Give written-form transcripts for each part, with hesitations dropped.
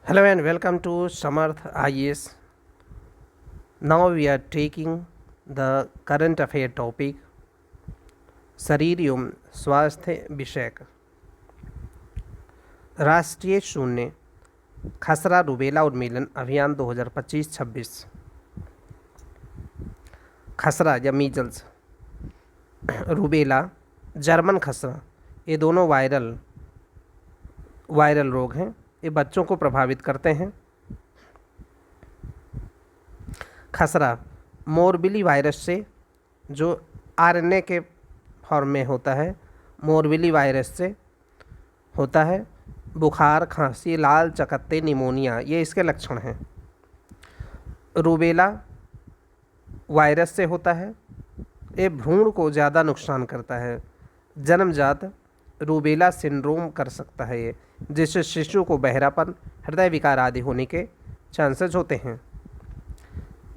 Hello and welcome to Samarth IAS. Now we are taking the current affair topic शरीर एवं स्वास्थ्य विषयक राष्ट्रीय शून्य खसरा रूबेला उन्मूलन अभियान 2025-26। खसरा या मीजल्स, रूबेला, जर्मन खसरा, ये दोनों वायरल रोग हैं। ये बच्चों को प्रभावित करते हैं। खसरा मोरबिली वायरस से, जो आरएनए के फॉर्म में होता है, मोरबिली वायरस से होता है। बुखार, खांसी, लाल चकत्ते, निमोनिया, ये इसके लक्षण हैं। रूबेला वायरस से होता है। ये भ्रूण को ज़्यादा नुकसान करता है। जन्मजात रूबेला सिंड्रोम कर सकता है ये, जिससे शिशु को बहरापन, हृदय विकार आदि होने के चांसेस होते हैं।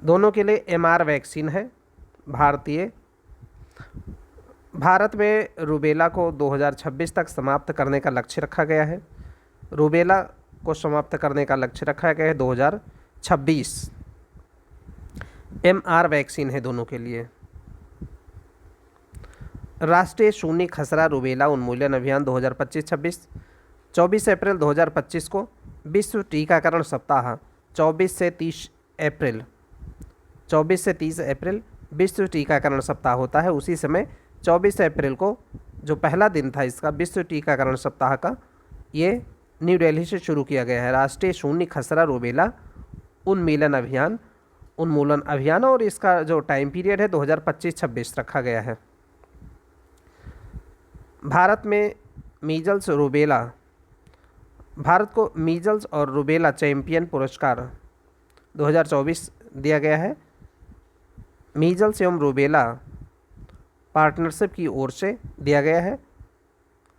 दोनों के लिए एमआर वैक्सीन है। भारत में रूबेला को 2026 तक समाप्त करने का लक्ष्य रखा गया है। रूबेला को समाप्त करने का लक्ष्य रखा गया है 2026। एमआर वैक्सीन है दोनों के लिए। राष्ट्रीय शून्य खसरा रूबेला उन्मूलन अभियान 2025-26। 24 अप्रैल 2025 को विश्व टीकाकरण सप्ताह 24 से 30 अप्रैल विश्व टीकाकरण सप्ताह होता है। उसी समय 24 अप्रैल को जो पहला दिन था इसका विश्व टीकाकरण सप्ताह का, ये न्यू दिल्ली से शुरू किया गया है। राष्ट्रीय शून्य खसरा रूबेला उन्मूलन अभियान और इसका जो टाइम पीरियड है 2025-26 रखा गया है। भारत को मीजल्स और रूबेला चैंपियन पुरस्कार 2024 दिया गया है। मीजल्स एवं रूबेला पार्टनरशिप की ओर से दिया गया है।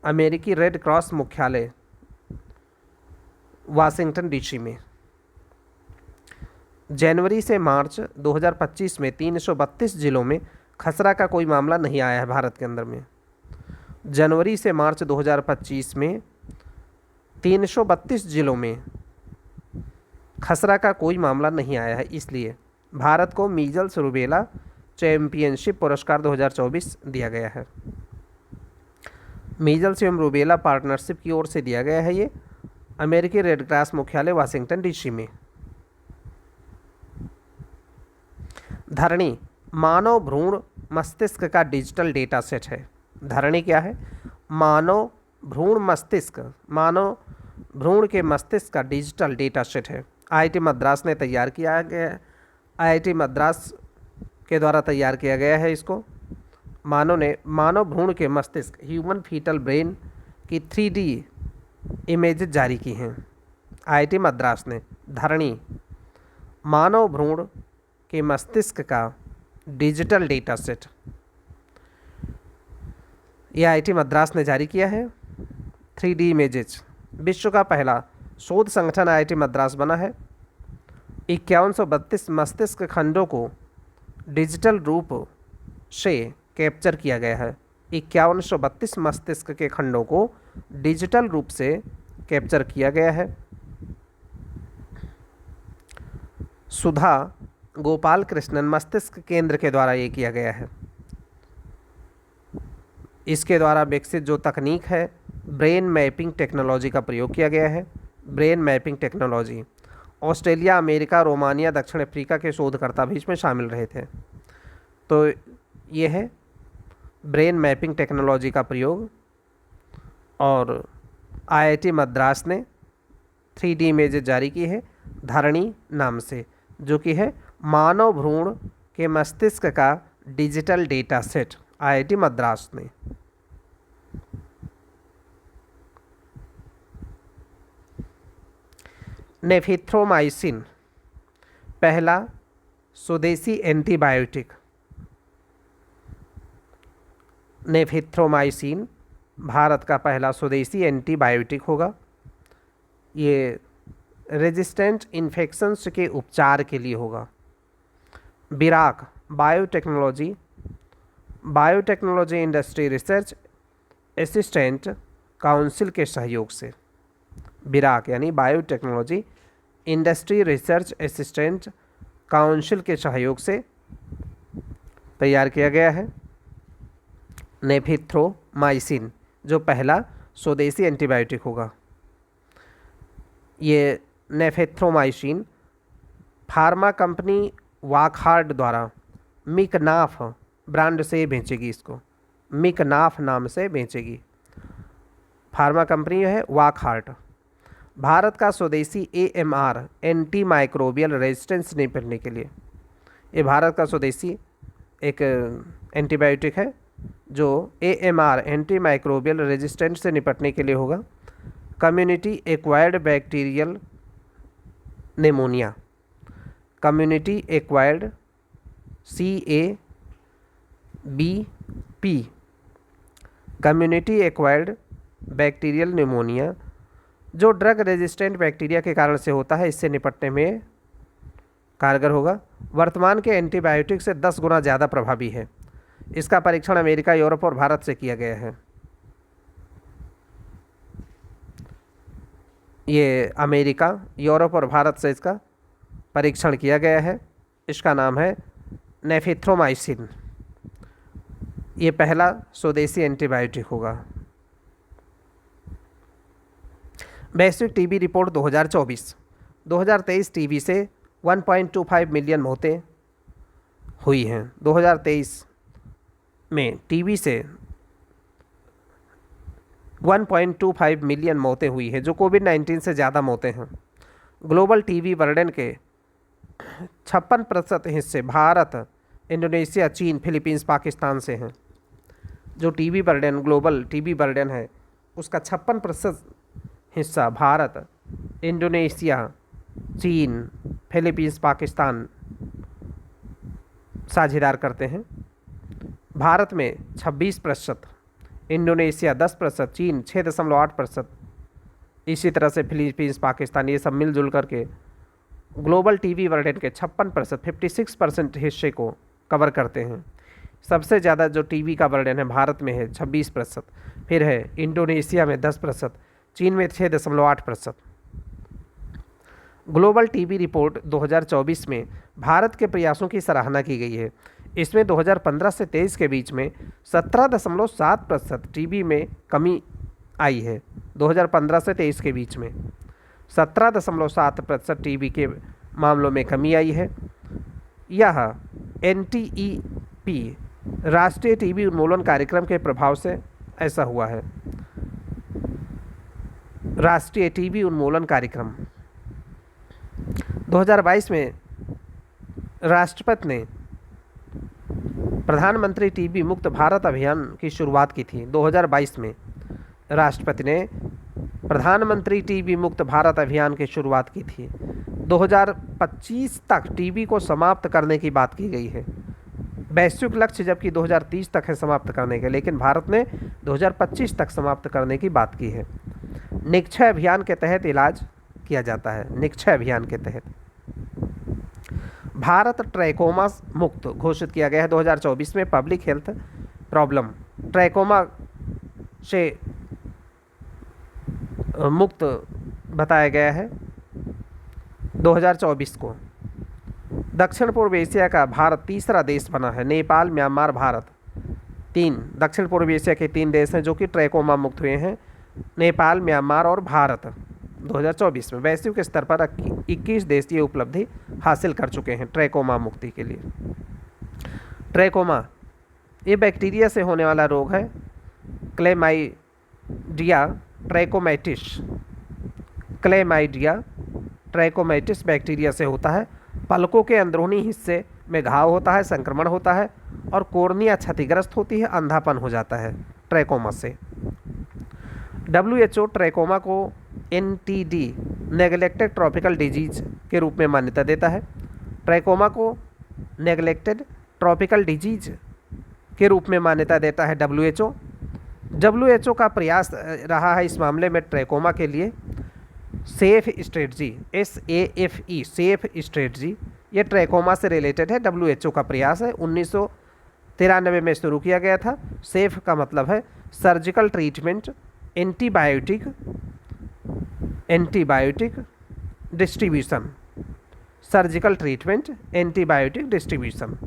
अमेरिकी रेड क्रॉस मुख्यालय वाशिंगटन डीसी में। जनवरी से मार्च 2025 में 332 जिलों में खसरा का कोई मामला नहीं आया है भारत के अंदर में। जनवरी से मार्च 2025 में 332 जिलों में खसरा का कोई मामला नहीं आया है। इसलिए भारत को मीजल्स रूबेला चैंपियनशिप पुरस्कार 2024 दिया गया है। मीजल्स एवं रूबेला पार्टनरशिप की ओर से दिया गया है ये, अमेरिकी रेड क्रॉस मुख्यालय वाशिंगटन डीसी में। धरणी मानव भ्रूण मस्तिष्क का डिजिटल डेटा सेट है। धरणी क्या है? मानव भ्रूण के मस्तिष्क का डिजिटल डेटा सेट है। आईआईटी मद्रास ने तैयार किया गया है। आईआईटी मद्रास के द्वारा तैयार किया गया है इसको। मानव भ्रूण के मस्तिष्क, ह्यूमन फीटल ब्रेन की 3D इमेज जारी की हैं आईआईटी मद्रास ने। धरणी मानव भ्रूण के मस्तिष्क का डिजिटल डेटा सेट, ये आईआईटी मद्रास ने जारी किया है। 3D images. विश्व का पहला शोध संगठन आईआईटी मद्रास बना है। 5132 मस्तिष्क खंडों को डिजिटल रूप से कैप्चर किया गया है। 5132 मस्तिष्क के खंडों को डिजिटल रूप से कैप्चर किया गया है। सुधा गोपाल कृष्णन मस्तिष्क केंद्र के द्वारा ये किया गया है। इसके द्वारा विकसित जो तकनीक है, ब्रेन मैपिंग टेक्नोलॉजी का प्रयोग किया गया है। Brain mapping technology. Australia, America, Romania, दक्षिण अफ्रीका के शोधकर्ता भी इसमें शामिल रहे थे। तो ये है ब्रेन मैपिंग टेक्नोलॉजी का प्रयोग। और आईआईटी मद्रास ने 3D इमेज जारी की है धरणी नाम से, जो कि है मानव भ्रूण के मस्तिष्क का digital data set, IIT Madras ने। नेफिथ्रोमाइसिन पहला स्वदेशी एंटीबायोटिक। नेफिथ्रोमाइसिन भारत का पहला स्वदेशी एंटीबायोटिक होगा। ये रेजिस्टेंट इन्फेक्शंस के उपचार के लिए होगा। BIRAC biotechnology industry research assistant council के सहयोग से, बिराक यानी biotechnology industry research assistant council के सहयोग से तैयार किया गया है। नेफिथ्रोमाइसिन जो पहला स्वदेशी एंटीबायोटिक होगा। ये नेफिथ्रोमाइसिन फार्मा कंपनी वाकहार्ड द्वारा मिकनाफ ब्रांड से बेचेगी, इसको मिकनाफ नाम से बेचेगी। फार्मा कंपनी है वाकहार्ट। भारत का स्वदेशी AMR एंटी माइक्रोबियल रेजिस्टेंस निपटने के लिए, ये भारत का स्वदेशी एक एंटीबायोटिक है जो AMR एंटी माइक्रोबियल रेजिस्टेंस से निपटने के लिए होगा। Community acquired bacterial pneumonia, community acquired CABP, community acquired bacterial pneumonia जो ड्रग रेजिस्टेंट बैक्टीरिया के कारण से होता है, इससे निपटने में कारगर होगा। वर्तमान के एंटीबायोटिक से 10 गुना ज़्यादा प्रभावी है। इसका परीक्षण अमेरिका, यूरोप और भारत से किया गया है। ये अमेरिका, यूरोप और भारत से इसका परीक्षण किया गया है। इसका नाम है नेफिथ्रोमाइसिन। ये पहला स्वदेशी एंटीबायोटिक होगा। वैश्विक टीबी रिपोर्ट 2024। 2023 टीबी से 1.25 मिलियन मौतें हुई हैं। 2023 में टीबी से 1.25 मिलियन मौतें हुई है, जो कोविड-19 से ज़्यादा मौतें हैं। ग्लोबल टीबी बर्डन के 56% हिस्से भारत, इंडोनेशिया, चीन, फिलीपींस, पाकिस्तान से हैं। जो TB burden, global TB burden है, उसका 56% हिस्सा भारत, इंडोनेशिया, चीन, फिलीपींस, पाकिस्तान साझेदार करते हैं। भारत में 26%, इंडोनेशिया 10%, चीन 6.8%, इसी तरह से फिलीपींस, पाकिस्तान, ये सब मिलजुल करके ग्लोबल टीबी बर्डन के 56%, 56% हिस्से को कवर करते हैं। सबसे ज़्यादा जो टीबी का बर्डन है भारत में है 26%, फिर है इंडोनेशिया में 10%, चीन में 6.8%। ग्लोबल टीबी रिपोर्ट 2024 में भारत के प्रयासों की सराहना की गई है। इसमें 2015 से 23 के बीच में 17.7% टीबी में कमी आई है। 2015 से 23 के बीच में 17.7% टीबी के मामलों में कमी आई है। यह NTEP राष्ट्रीय टीबी उन्मूलन कार्यक्रम के प्रभाव से ऐसा हुआ है। राष्ट्रीय टीबी उन्मूलन कार्यक्रम 2022 में राष्ट्रपति ने प्रधानमंत्री टीबी मुक्त भारत अभियान की शुरुआत की थी। 2022 में राष्ट्रपति ने प्रधानमंत्री टीबी मुक्त भारत अभियान की शुरुआत की थी। 2025 तक टीबी को समाप्त करने की बात की गई है। वैश्विक लक्ष्य जबकि 2030 तक है समाप्त करने के, लेकिन भारत ने 2025 तक समाप्त करने की बात की है। निक्षय अभियान के तहत इलाज किया जाता है। निक्षय अभियान के तहत भारत ट्रैकोमा मुक्त घोषित किया गया है। 2024 में पब्लिक हेल्थ प्रॉब्लम ट्रैकोमा से मुक्त बताया गया है 2024 को। दक्षिण पूर्व एशिया का भारत तीसरा देश बना है। नेपाल, म्यांमार, भारत, 3 दक्षिण पूर्व एशिया के 3 देश हैं जो कि ट्रैकोमा मुक्त हुए हैं। नेपाल, म्यांमार और भारत 2024 में वैश्विक स्तर पर 21 देश ये उपलब्धि हासिल कर चुके हैं ट्रैकोमा मुक्ति के लिए। ट्रैकोमा ये बैक्टीरिया से होने वाला रोग है। Chlamydia trachomatis, chlamydia trachomatis bacteria से होता है। पलकों के अंदरूनी हिस्से में घाव होता है, संक्रमण होता है और कोर्निया क्षतिग्रस्त होती है, अंधापन हो जाता है ट्रैकोमा से। WHO ट्रैकोमा को NTD नेग्लेक्टेड ट्रॉपिकल डिजीज के रूप में मान्यता देता है। ट्रैकोमा को नेग्लेक्टेड ट्रॉपिकल डिजीज के रूप में मान्यता देता है WHO। WHO का प्रयास रहा है इस मामले में ट्रैकोमा के लिए safe strategy, SAFE safe strategy, ये ट्रैकोमा से रिलेटेड है। WHO का प्रयास है, 1993 में शुरू किया गया था। सेफ का मतलब है surgical treatment, antibiotic distribution, surgical treatment, antibiotic distribution.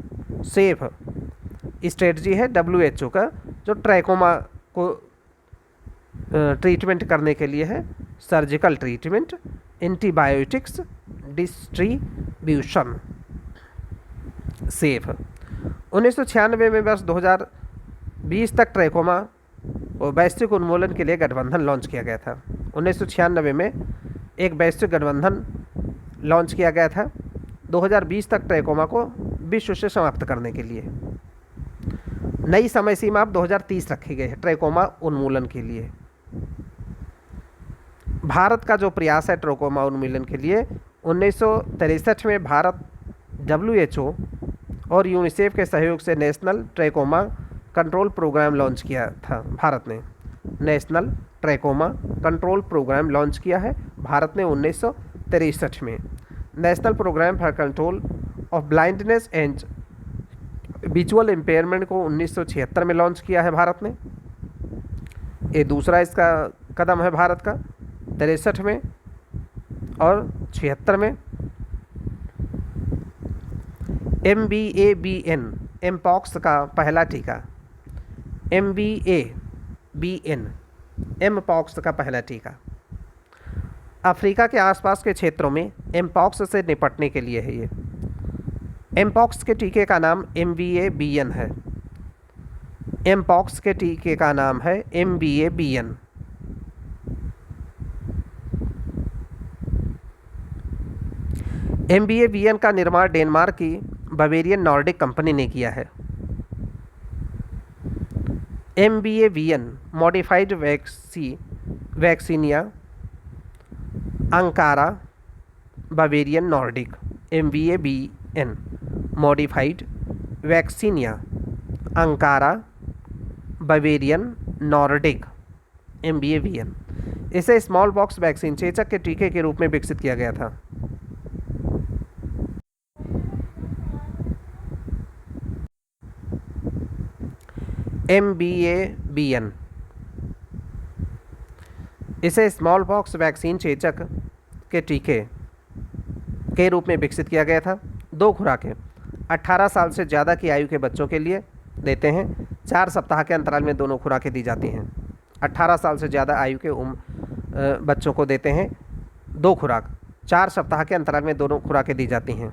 Safe strategy है WHO का, जो ट्रैकोमा को ट्रीटमेंट करने के लिए है। Surgical treatment, antibiotics, distribution. Safe 1996 में वर्ष 2020 तक ट्रैकोमा और वैश्विक उन्मूलन के लिए गठबंधन लॉन्च किया गया था। 1996 में एक वैश्विक गठबंधन लॉन्च किया गया था 2020 तक ट्रैकोमा को विश्व से समाप्त करने के लिए। नई समय सीमा अब 2030 रखी गई है ट्रैकोमा उन्मूलन के लिए। भारत का जो प्रयास है ट्रैकोमा उन्मूलन के लिए, 1963 में भारत WHO और यूनिसेफ के सहयोग से national trachoma control programme launch किया था। भारत ने national trachoma control programme launch किया है भारत ने 1963 में। National programme for control of blindness and visual impairment को 1976 में लॉन्च किया है भारत ने। ये दूसरा इसका कदम है भारत का, 63 में और 76 में। MBABN एमपॉक्स का पहला टीका, MBABN एमपॉक्स का पहला टीका अफ्रीका के आसपास के क्षेत्रों में एमपॉक्स से निपटने के लिए है। ये एमपॉक्स के टीके का नाम MBABN है। एमपॉक्स के टीके का नाम है MBABN। MBABN का निर्माण डेनमार्क की बवेरियन नॉर्डिक कंपनी ने किया है। MBABN modified vaccinia Ankara Bavarian Nordic, MBABN modified vaccinia Ankara Bavarian Nordic, MBABN। इसे स्मॉल बॉक्स वैक्सीन चेचक के टीके के रूप में विकसित किया गया था। MBABN इसे स्मॉल बॉक्स वैक्सीन चेचक के टीके के रूप में विकसित किया गया था। 2 खुराकें 18 साल से ज़्यादा की आयु के बच्चों के लिए देते हैं। 4 सप्ताह के अंतराल में दोनों खुराकें दी जाती हैं। 18 साल से ज़्यादा आयु के बच्चों को देते हैं 2 खुराक, 4 सप्ताह के अंतराल में दोनों खुराकें दी जाती हैं।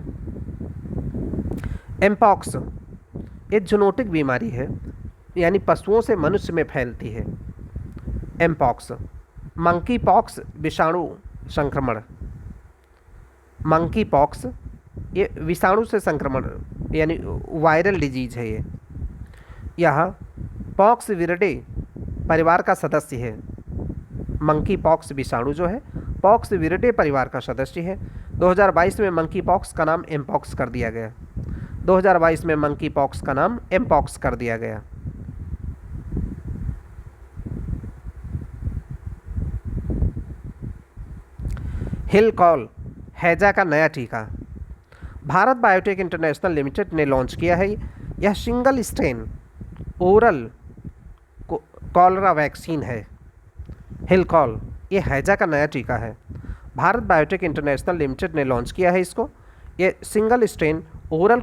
एमपॉक्स एक जूनोटिक बीमारी है, यानी पशुओं से मनुष्य में फैलती है। एमपॉक्स मंकी पॉक्स विषाणु संक्रमण, मंकी पॉक्स ये विषाणु से संक्रमण यानी वायरल डिजीज है। यह पॉक्स विरडे परिवार का सदस्य है। मंकी पॉक्स विषाणु जो है पॉक्स विरडे परिवार का सदस्य है। 2022 में मंकी पॉक्स का नाम एमपॉक्स कर दिया गया। 2022 में मंकी पॉक्स का नाम एमपॉक्स कर दिया गया। हिलकॉल हैजा का नया टीका भारत बायोटेक इंटरनेशनल लिमिटेड ने लॉन्च किया है। यह single strain oral cholera vaccine है। हिलकॉल ये हैजा का नया टीका है। भारत बायोटेक इंटरनेशनल लिमिटेड ने लॉन्च किया है इसको। ये single strain oral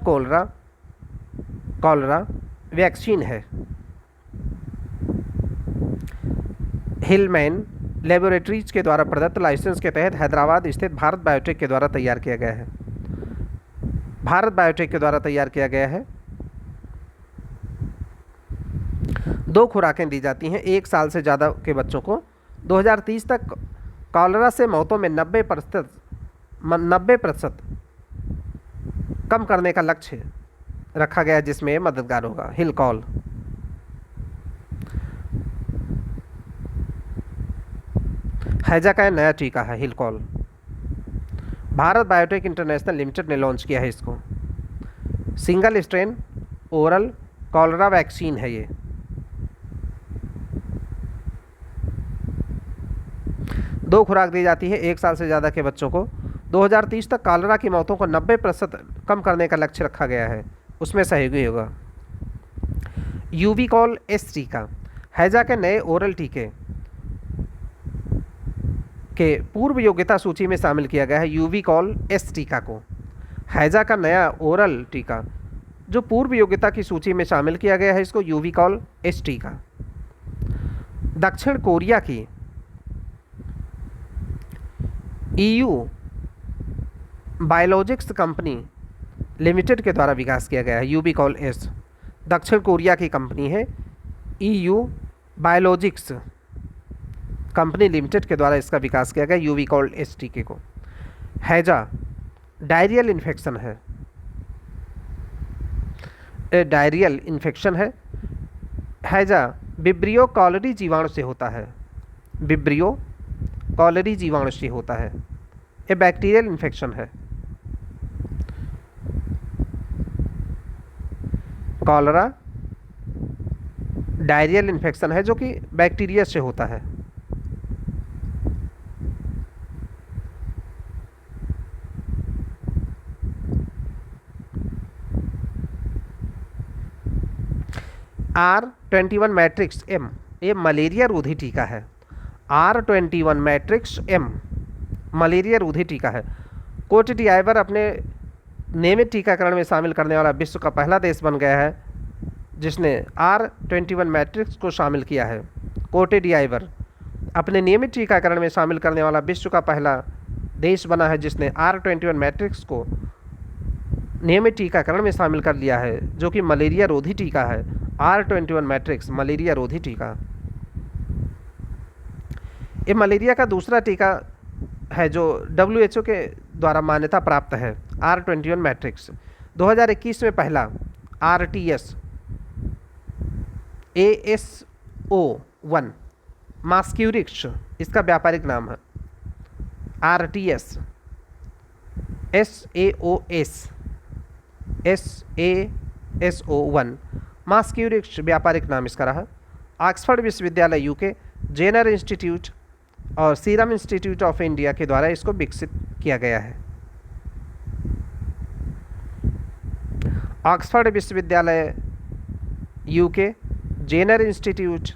cholera vaccine है। हिलमैन लेबोरेटरीज के द्वारा प्रदत्त लाइसेंस के तहत हैदराबाद स्थित भारत बायोटेक के द्वारा तैयार किया गया है। भारत बायोटेक के द्वारा तैयार किया गया है। 2 खुराकें दी जाती हैं 1 साल से ज़्यादा के बच्चों को। 2030 तक कॉलरा से मौतों में 90% कम करने का लक्ष्य रखा गया, जिसमें ये मददगार होगा। हिलकॉल हैजा का नया टीका है। हिलकॉल भारत बायोटेक इंटरनेशनल लिमिटेड ने लॉन्च किया है इसको। Single strain oral cholera vaccine है ये। दो खुराक दी जाती है 1 साल से ज़्यादा के बच्चों को। 2030 तक कॉलरा की मौतों को 90% कम करने का लक्ष्य रखा गया है, उसमें सहयोगी होगा। यूविकॉल एस टीका हैजा के नए ओरल टीके के पूर्व योग्यता सूची में शामिल किया गया है यूविकॉल एस टीका को। हैजा का नया ओरल टीका जो पूर्व योग्यता की सूची में शामिल किया गया है, इसको यूविकॉल एस टीका। दक्षिण कोरिया की ईयू बायोलॉजिक्स कंपनी लिमिटेड के द्वारा विकास किया गया है यूविकॉल एस। दक्षिण कोरिया की कंपनी है ईयू बायोलॉजिक्स कंपनी लिमिटेड के द्वारा इसका विकास किया गया यूविकॉल एस टीके को। हैजा डायरियल इन्फेक्शन है, डायरियल इन्फेक्शन है। हैजा विब्रियो कॉलरी जीवाणु से होता है, विब्रियो कॉलरी जीवाणु से होता है। ये बैक्टीरियल इन्फेक्शन है। कॉलरा डायरियल इन्फेक्शन है जो कि बैक्टीरिया से होता है। R21 मैट्रिक्स एम ये मलेरिया रोधी टीका है। R21 मैट्रिक्स एम मलेरिया रोधी टीका है। कोट डिआइवर अपने नियमित टीकाकरण में शामिल करने वाला विश्व का पहला देश बन गया है जिसने R21 मैट्रिक्स को शामिल किया है। कोट डिआइवर अपने नियमित टीकाकरण में शामिल करने वाला विश्व का पहला देश बना है जिसने R21 मैट्रिक्स को नियमित टीकाकरण में शामिल कर लिया है, जो कि मलेरिया रोधी टीका है। R21 मैट्रिक्स मलेरिया रोधी टीका। ये मलेरिया का दूसरा टीका है जो WHO के द्वारा मान्यता प्राप्त है। R21 मैट्रिक्स 2021 में पहला RTS ASO1 मास्क्यूरिक्स इसका व्यापारिक नाम है। RTS SAOS मास्क्यूरिक्स व्यापारिक नाम इसका रहा। ऑक्सफोर्ड विश्वविद्यालय यूके, जेनर इंस्टीट्यूट और सीरम इंस्टीट्यूट ऑफ इंडिया के द्वारा इसको विकसित किया गया है। ऑक्सफोर्ड विश्वविद्यालय यूके, जेनर इंस्टीट्यूट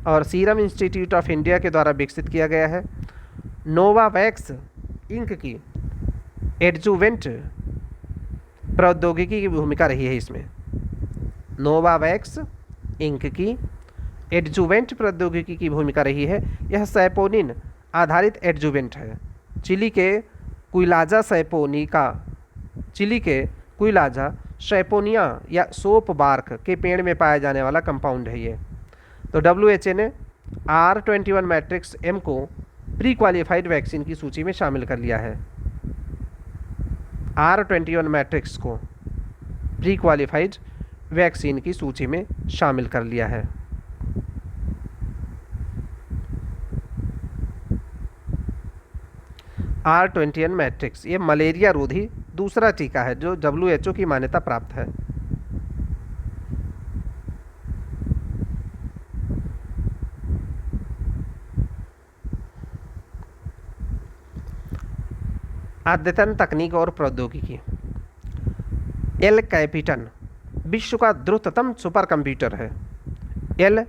और सीरम इंस्टीट्यूट ऑफ इंडिया के द्वारा विकसित किया गया है। नोवावैक्स इंक की एडजुवेंट प्रौद्योगिकी की भूमिका रही है इसमें। नोवावैक्स इंक की एडजुवेंट प्रौद्योगिकी की भूमिका रही है। यह सैपोनिन आधारित एडजुवेंट है। चिली के क्विलाजा सैपोनिया या सोप बार्क के पेड़ में पाया जाने वाला कंपाउंड है ये। तो WHO ने R21 मैट्रिक्स एम को प्री क्वालिफाइड वैक्सीन की सूची में शामिल कर लिया है। R21 मैट्रिक्स को प्री क्वालिफाइड वैक्सीन की सूची में शामिल कर लिया है। R21 मैट्रिक्स ये मलेरिया रोधी दूसरा टीका है जो WHO की मान्यता प्राप्त है। अद्यतन तकनीक और प्रौद्योगिकी। एल कैपिटन विश्व का द्रुततम सुपर कंप्यूटर है। एल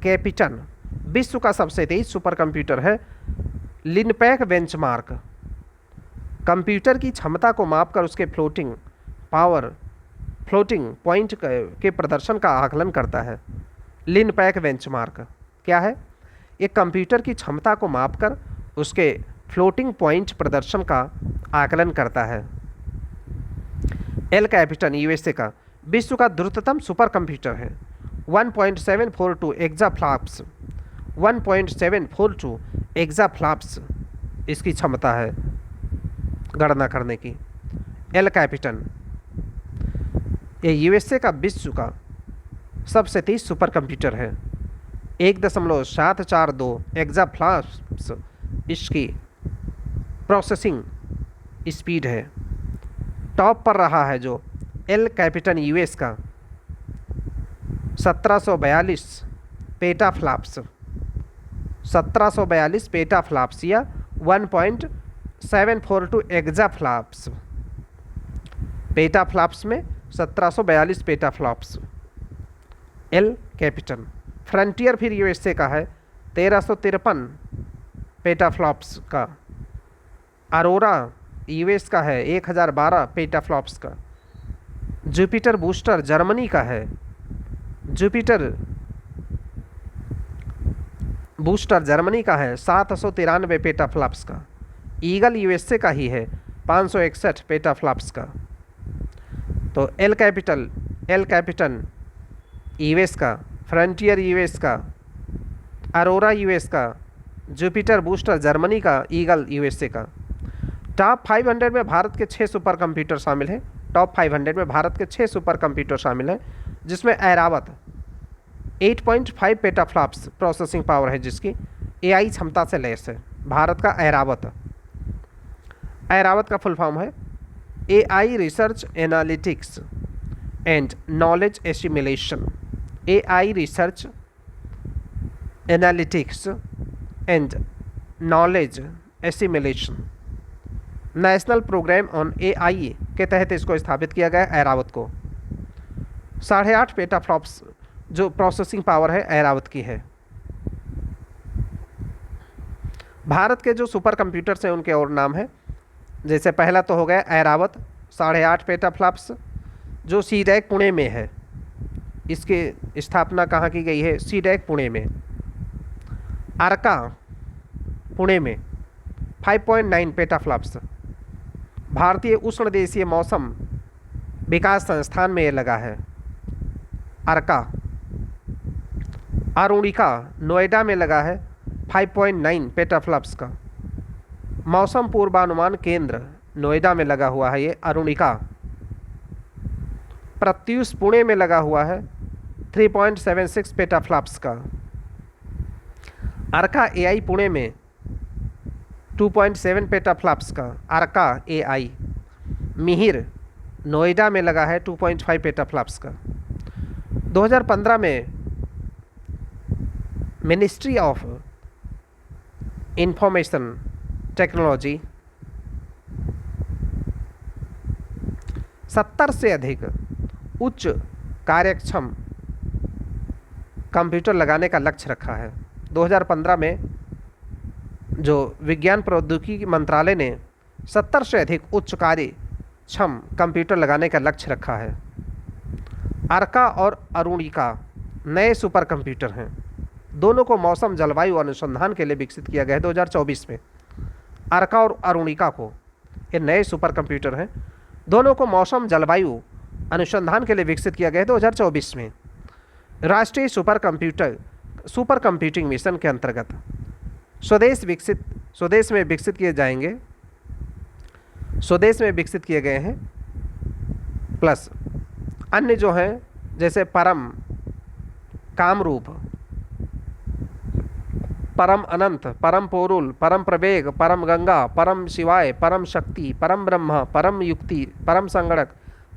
कैपिटन विश्व का सबसे तेज सुपर कंप्यूटर है। लिनपैक बेंचमार्क कंप्यूटर की क्षमता को मापकर उसके फ्लोटिंग पॉइंट के प्रदर्शन का आकलन करता है। लिनपैक बेंचमार्क क्या है? एक कंप्यूटर की क्षमता को मापकर उसके फ्लोटिंग पॉइंट प्रदर्शन का आकलन करता है। एल कैपिटन यूएसए का विश्व का द्रुततम सुपर कंप्यूटर है। 1.742 एक्साफ्लॉप्स 1.742 एक्साफ्लॉप्स इसकी क्षमता है गणना करने की। एल कैपिटन ये यूएसए का विश्व का सबसे तेज सुपर कंप्यूटर है। 1.742 एक्साफ्लॉप्स इसकी प्रोसेसिंग स्पीड है। टॉप पर रहा है जो एल कैपिटन यूएस का 1742 पेटाफ्लॉप्स 1742 पेटाफ्लॉप्स या 1.742 एक्साफ्लॉप्स। पेटाफ्लॉप्स में 1742 पेटाफ्लॉप्स एल कैपिटन। फ्रंटियर फिर यूएसए का है 1353 पेटाफ्लॉप्स का। अरोरा यूएस का है 1012 पेटाफ्लॉप्स का। जुपिटर बूस्टर जर्मनी का है। जुपिटर बूस्टर जर्मनी का है 793 पेटाफ्लॉप्स का। ईगल यूएसए का ही है 561 पेटाफ्लॉप्स का। तो एल कैपिटन यूएस का, फ्रंटियर यूएस का, अरोरा यूएस का, जुपिटर बूस्टर जर्मनी का, ईगल यूएसए का। टॉप 500 में भारत के 6 सुपर कंप्यूटर शामिल हैं। टॉप 500 में भारत के 6 सुपर कंप्यूटर शामिल हैं, जिसमें ऐरावत 8.5 पेटाफ्लॉप्स प्रोसेसिंग पावर है, जिसकी एआई क्षमता से लैस है। भारत का ऐरावत का फुल फॉर्म है AI research analytics and knowledge assimilation. AI research analytics and knowledge assimilation national programme on AI के तहत इसको स्थापित किया गया है। ऐरावत को 8.5 पेटाफ्लॉप्स जो प्रोसेसिंग पावर है ऐरावत की है। भारत के जो सुपर कंप्यूटर्स हैं उनके और नाम है, जैसे पहला तो हो गया ऐरावत 8.5 पेटाफ्लॉप्स जो सीडैक पुणे में है। इसकी स्थापना कहाँ की गई है? सीडैक पुणे में। अर्का पुणे में 5.9 पेटाफ्लॉप्स। भारतीय उष्णदेशीय मौसम विकास संस्थान में ये लगा है अर्का। अरुणिका नोएडा में लगा है 5.9 पेटाफ्लॉप्स का। मौसम पूर्वानुमान केंद्र नोएडा में लगा हुआ है ये अरुणिका। प्रत्यूष पुणे में लगा हुआ है 3.76 पेटाफ्लॉप्स का। अर्का एआई पुणे में 2.7 पेटाफ्लॉप्स का अर्का एआई। मिहिर नोएडा में लगा है 2.5 पेटाफ्लॉप्स का। 2015 में मिनिस्ट्री ऑफ इंफॉर्मेशन टेक्नोलॉजी 70 से अधिक उच्च कार्यक्षम कंप्यूटर लगाने का लक्ष्य रखा है। 2015 में जो विज्ञान प्रौद्योगिकी मंत्रालय ने 70 से अधिक उच्च कार्यक्षम कंप्यूटर लगाने का लक्ष्य रखा है। अर्का और अरुणिका नए सुपर कंप्यूटर हैं। दोनों को मौसम जलवायु अनुसंधान के लिए विकसित किया गया है 2024 में। अर्का और अरुणिका को ये नए सुपर कंप्यूटर हैं। दोनों को मौसम जलवायु अनुसंधान के लिए विकसित किया गया है 2024 में। राष्ट्रीय सुपर कंप्यूटिंग मिशन के अंतर्गत स्वदेश में विकसित किए गए हैं। प्लस अन्य जो हैं जैसे परम कामरूप, परम अनंत, परम पोरुल, परम प्रवेग, परम गंगा, परम शिवाय, परम शक्ति, परम ब्रह्म, परम युक्ति, परम संगणक,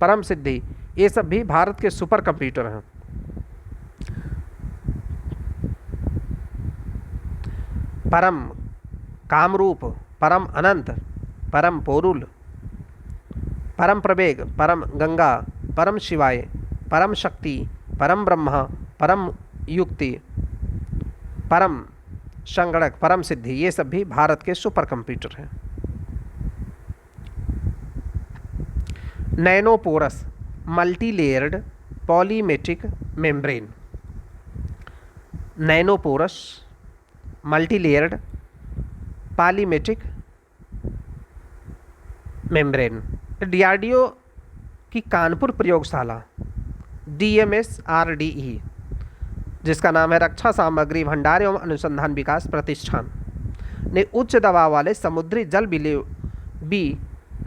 परम सिद्धि, ये सब भी भारत के सुपर कंप्यूटर हैं। परम कामरूप, परम अनंत, परम पोरुल, परम प्रवेग, परम गंगा, परम शिवाय, परम शक्ति, परम ब्रह्म, परम युक्ति, परम संगणक, परम सिद्धि, ये सब भी भारत के सुपर कंप्यूटर हैं। Nanoporous multilayered polymetric membrane. Nanoporous multilayered polymetric membrane DRDO की कानपुर प्रयोगशाला DMSRDE, जिसका नाम है रक्षा सामग्री भंडार एवं अनुसंधान विकास प्रतिष्ठान, ने उच्च दबाव वाले समुद्री जल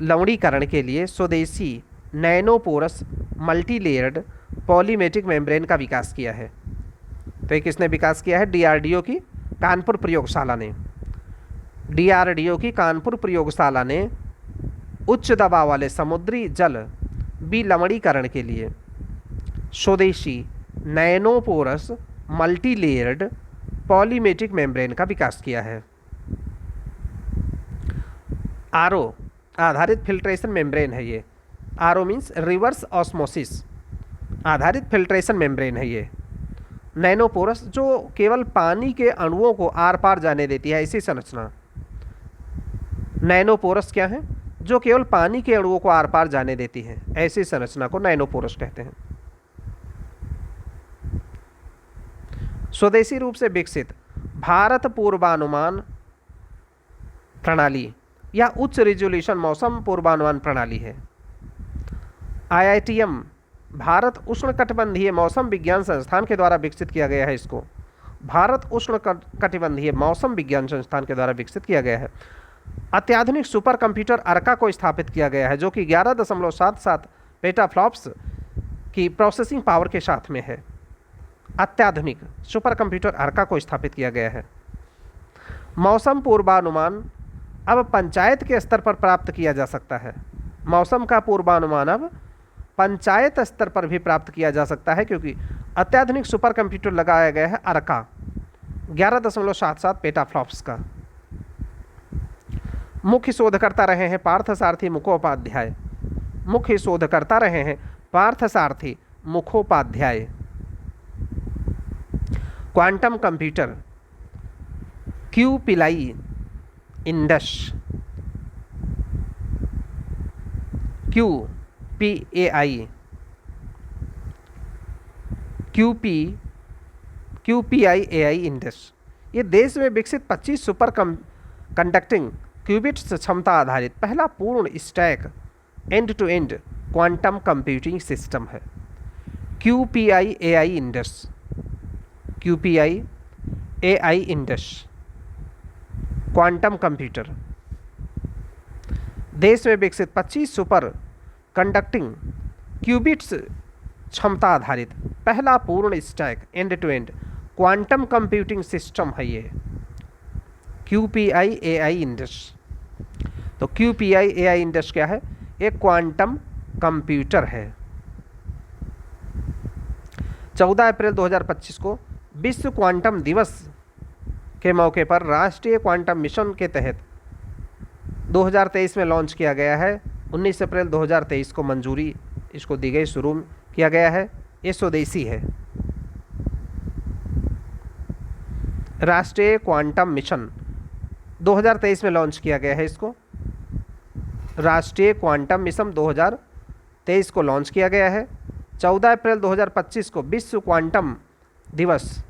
लवणीकरण के लिए स्वदेशी नैनोपोरस मल्टीलेयर्ड पॉलीमेट्रिक मेम्ब्रेन का विकास किया है। तो ये किसने विकास किया है? DRDO की कानपुर प्रयोगशाला ने। DRDO की कानपुर प्रयोगशाला ने उच्च दबाव वाले समुद्री जल विलवणीकरण के लिए स्वदेशी नैनोपोरस मल्टीलेयर्ड पॉलीमेट्रिक मेम्ब्रेन का विकास किया है। RO आधारित फिल्ट्रेशन मेम्ब्रेन है ये। RO मीन्स रिवर्स ऑस्मोसिस आधारित फिल्ट्रेशन मेम्ब्रेन है ये। नैनोपोरस, जो केवल पानी के अणुओं को आर पार जाने देती है, ऐसी संरचना। नैनोपोरस क्या है? जो केवल पानी के अणुओं को आर पार जाने देती है, ऐसी संरचना को नैनोपोरस कहते हैं। स्वदेशी रूप से विकसित भारत पूर्वानुमान प्रणाली या उच्च रिजोल्यूशन मौसम पूर्वानुमान प्रणाली है। IITM भारत उष्णकटिबंधीय मौसम विज्ञान संस्थान के द्वारा विकसित किया गया है। इसको भारत उष्णकटिबंधीय मौसम विज्ञान संस्थान के द्वारा विकसित किया गया है। अत्याधुनिक सुपर कंप्यूटर अर्का को स्थापित किया गया है, जो कि 11.77 पेटाफ्लॉप्स की प्रोसेसिंग पावर के साथ में है। अत्याधुनिक सुपर कंप्यूटर अर्का को स्थापित किया गया है। मौसम पूर्वानुमान अब पंचायत के स्तर पर प्राप्त किया जा सकता है। मौसम का पूर्वानुमान अब पंचायत स्तर पर भी प्राप्त किया जा सकता है, क्योंकि अत्याधुनिक सुपर कंप्यूटर लगाया गया है अर्का 11.77 पेटाफ्लॉप्स का। मुख्य शोधकर्ता रहे हैं पार्थसारथी मुखोपाध्याय। मुख्य शोधकर्ता रहे हैं Parthasarathi Mukhopadhyay. Quantum computer Q पिलाई इंडस, QPAI, QPIAI इंडस, ये देश में विकसित 25 सुपर कंडक्टिंग क्यूबिट्स क्षमता आधारित पहला पूर्ण stack end to end quantum computing system है। QPIAI Indus, QPIAI Indus quantum computer, देश में विकसित 25 सुपर कंडक्टिंग क्यूबिट्स क्षमता आधारित पहला पूर्ण stack end to end quantum computing system है ये QPIAI इंडस। तो QPIAI इंडस क्या है? एक क्वांटम कंप्यूटर है। 14 अप्रैल 2025 को विश्व क्वांटम दिवस के मौके पर राष्ट्रीय क्वांटम मिशन के तहत 2023 में लॉन्च किया गया है। 19 अप्रैल 2023 को मंजूरी इसको दी गई, शुरू किया गया है। ये स्वदेशी है। राष्ट्रीय क्वांटम मिशन 2023 में लॉन्च किया गया है। इसको राष्ट्रीय क्वांटम मिशन 2023 को लॉन्च किया गया है। 14 अप्रैल 2025 को विश्व क्वांटम दिवस,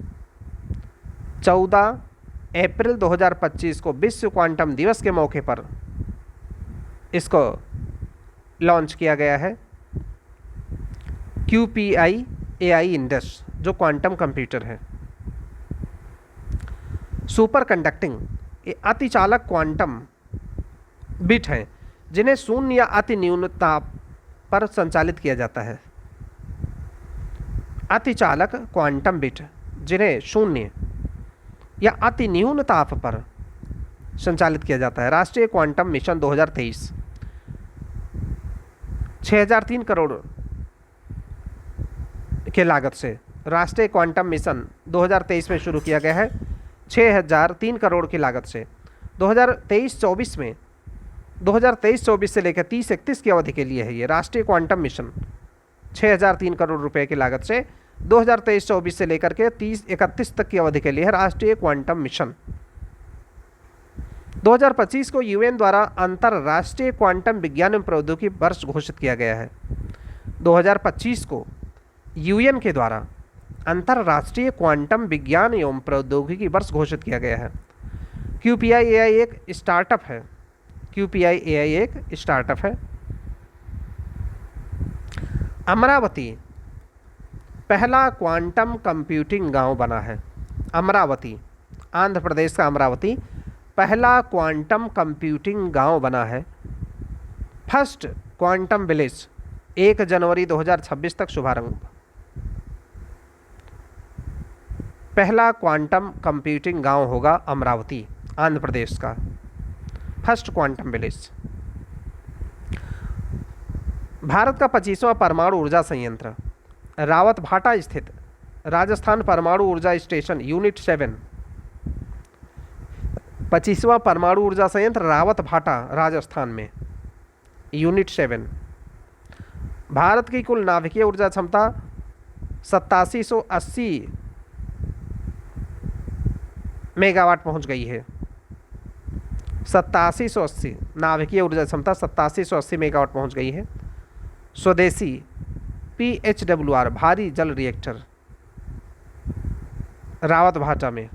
14 अप्रैल 2025 को विश्व क्वांटम दिवस के मौके पर इसको लॉन्च किया गया है। QPIAI इंडस जो क्वांटम कंप्यूटर है। सुपर कंडक्टिंग, ये अतिचालक क्वांटम बिट हैं जिन्हें शून्य या अति न्यून ताप पर संचालित किया जाता है। अतिचालक क्वांटम बिट जिन्हें शून्य या अति न्यून ताप पर संचालित किया जाता है। राष्ट्रीय क्वांटम मिशन 2023 6003 करोड़ के लागत से राष्ट्रीय क्वांटम मिशन 2023 में शुरू किया गया है। 6003 करोड़ की लागत से 2023-24 में 2023-24 से लेकर 30-31 की अवधि के लिए है ये राष्ट्रीय क्वांटम मिशन। 6003 करोड़ रुपए की लागत से 2023-24 से लेकर के 30-31 तक की अवधि के लिए है राष्ट्रीय क्वांटम मिशन। 2025 को UN द्वारा अंतरराष्ट्रीय क्वांटम विज्ञान एवं प्रौद्योगिकी वर्ष घोषित किया गया है। 2025 को UN के द्वारा अंतरराष्ट्रीय क्वांटम विज्ञान एवं प्रौद्योगिकी वर्ष घोषित किया गया है। QPIAI एक स्टार्टअप है। QPIAI एक स्टार्टअप है। अमरावती पहला क्वांटम कंप्यूटिंग गांव बना है। अमरावती, आंध्र प्रदेश का अमरावती पहला क्वांटम कंप्यूटिंग गांव बना है। फर्स्ट क्वांटम विलेज 1 जनवरी 2026 तक शुभारंभ। पहला क्वांटम कंप्यूटिंग गांव होगा अमरावती, आंध्र प्रदेश का फर्स्ट क्वांटम विलेज। भारत का 25वां परमाणु ऊर्जा संयंत्र रावतभाटा स्थित राजस्थान परमाणु ऊर्जा स्टेशन यूनिट 7। 25वां परमाणु ऊर्जा संयंत्र रावतभाटा राजस्थान में यूनिट 7। भारत की कुल नाभिकीय ऊर्जा क्षमता 8780 मेगावाट पहुंच गई है। 8780 नाभिकीय ऊर्जा क्षमता 8780 मेगावाट पहुंच गई है। स्वदेशी PHWR भारी जल रिएक्टर रावत भाटा में।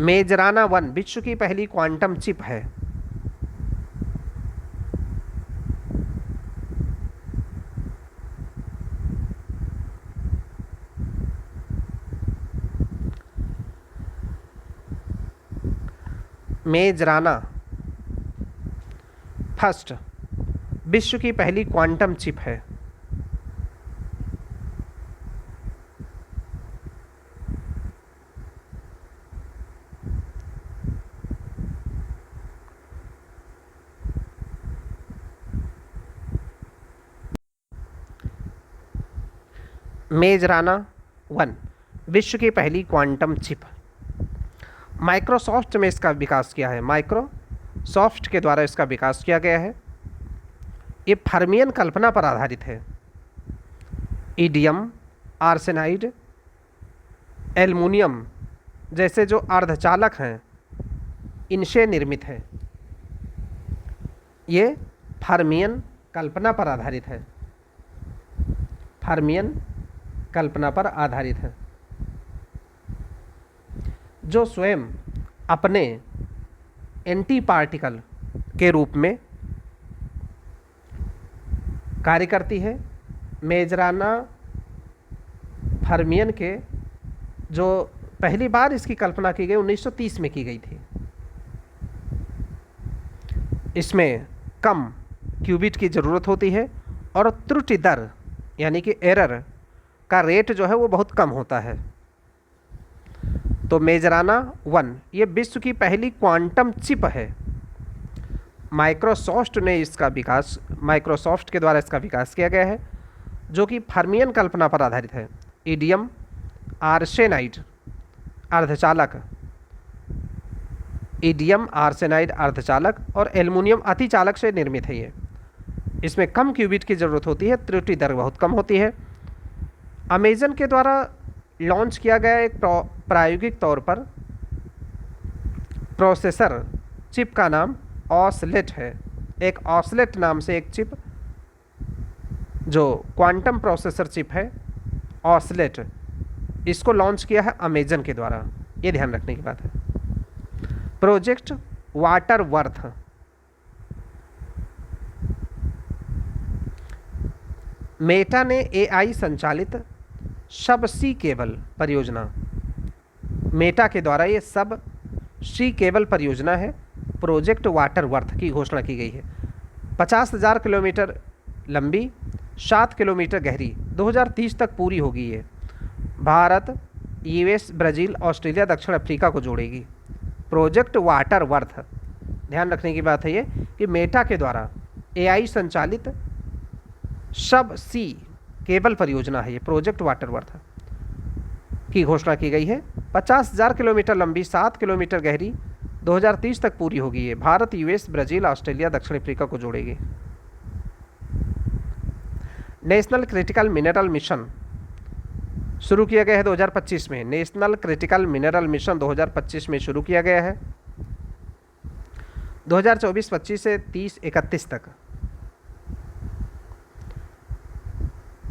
मेजराना 1 विश्व की पहली क्वांटम चिप है। मेजराना फर्स्ट विश्व की पहली क्वांटम चिप है। मेजराना 1 विश्व की पहली क्वांटम चिप। माइक्रोसॉफ्ट में इसका विकास किया है, माइक्रोसॉफ्ट के द्वारा इसका विकास किया गया है। ये फर्मियन कल्पना पर आधारित है। ईडियम, आर्सेनाइड, एल्युमिनियम जैसे जो अर्धचालक हैं इनसे निर्मित है। ये फर्मियन कल्पना पर आधारित है, फर्मियन कल्पना पर आधारित है, जो स्वयं अपने एंटी पार्टिकल के रूप में कार्य करती है। मेजराना फर्मियन के जो पहली बार इसकी कल्पना की गई 1930 में की गई थी। इसमें कम क्यूबिट की ज़रूरत होती है और त्रुटि दर यानी कि एरर का रेट जो है वो बहुत कम होता है। तो मेजराना 1 ये विश्व की पहली क्वांटम चिप है। माइक्रोसॉफ्ट के द्वारा इसका विकास किया गया है, जो कि फर्मियन कल्पना पर आधारित है। ईडियम, आर्सेनाइड अर्धचालक, ईडियम आर्सेनाइड अर्धचालक और एल्युमिनियम अतिचालक से निर्मित है। ये इसमें कम क्यूबिट की ज़रूरत होती है, त्रुटि दर बहुत कम होती है। अमेजन के द्वारा लॉन्च किया गया एक प्रायोगिक तौर पर प्रोसेसर चिप का नाम ऑसलेट है। एक ऑसलेट नाम से एक चिप जो क्वांटम प्रोसेसर चिप है, ऑसलेट, इसको लॉन्च किया है अमेजन के द्वारा। ये ध्यान रखने की बात है। प्रोजेक्ट वाटरवर्थ मेटा ने AI संचालित सब सी केबल परियोजना, मेटा के द्वारा ये सब सी केबल परियोजना है, प्रोजेक्ट वाटरवर्थ की घोषणा की गई है। 50,000 किलोमीटर लंबी, 7 किलोमीटर गहरी, 2030 तक पूरी होगी। ये भारत, US, ब्राज़ील, ऑस्ट्रेलिया, दक्षिण अफ्रीका को जोड़ेगी। प्रोजेक्ट वाटरवर्थ, ध्यान रखने की बात है ये कि मेटा के द्वारा AI संचालित सब सी केबल परियोजना है। ये प्रोजेक्ट वाटरवर्थ की घोषणा की गई है। 50,000 किलोमीटर लंबी, 7 किलोमीटर गहरी, 2030 तक पूरी होगी। ये भारत, US, ब्राज़ील, ऑस्ट्रेलिया, दक्षिण अफ्रीका को जोड़ेगी। नेशनल क्रिटिकल मिनरल मिशन शुरू किया गया है 2025 में। नेशनल क्रिटिकल मिनरल मिशन 2025 में शुरू किया गया है। 2024-25 से 30-31 तक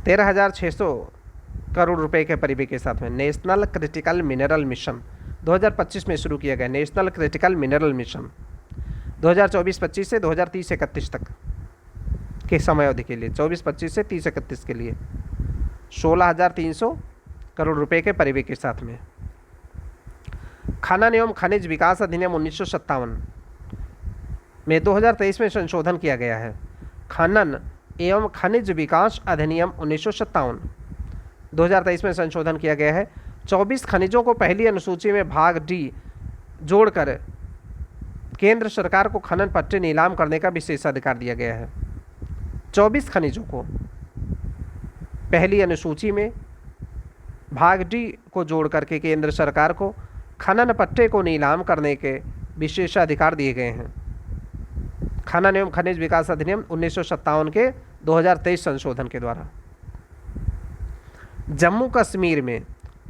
13,600 करोड़ रुपए के परिव्यय के साथ में नेशनल क्रिटिकल मिनरल मिशन 2025 में शुरू किया गया। नेशनल क्रिटिकल मिनरल मिशन 2024-25 से 2030-31 तक के समय अवधि के लिए, 24-25 से 30-31 के लिए 16,300 करोड़ रुपए के परिव्यय के साथ में। खनन एवं खनिज विकास अधिनियम 1957 में 2023 में संशोधन किया गया है। खनन एवं खनिज विकास अधिनियम 1957 2023 में संशोधन किया गया है। 24 खनिजों को पहली अनुसूची में भाग D जोड़कर केंद्र सरकार को खनन पट्टे नीलाम करने का विशेषाधिकार दिया गया है। 24 खनिजों को पहली अनुसूची में भाग D को जोड़ करके केंद्र सरकार को खनन पट्टे को नीलाम करने के विशेषाधिकार दिए गए हैं। खनन एवं खनिज विकास अधिनियम 1957 के 2023 संशोधन के द्वारा। जम्मू कश्मीर में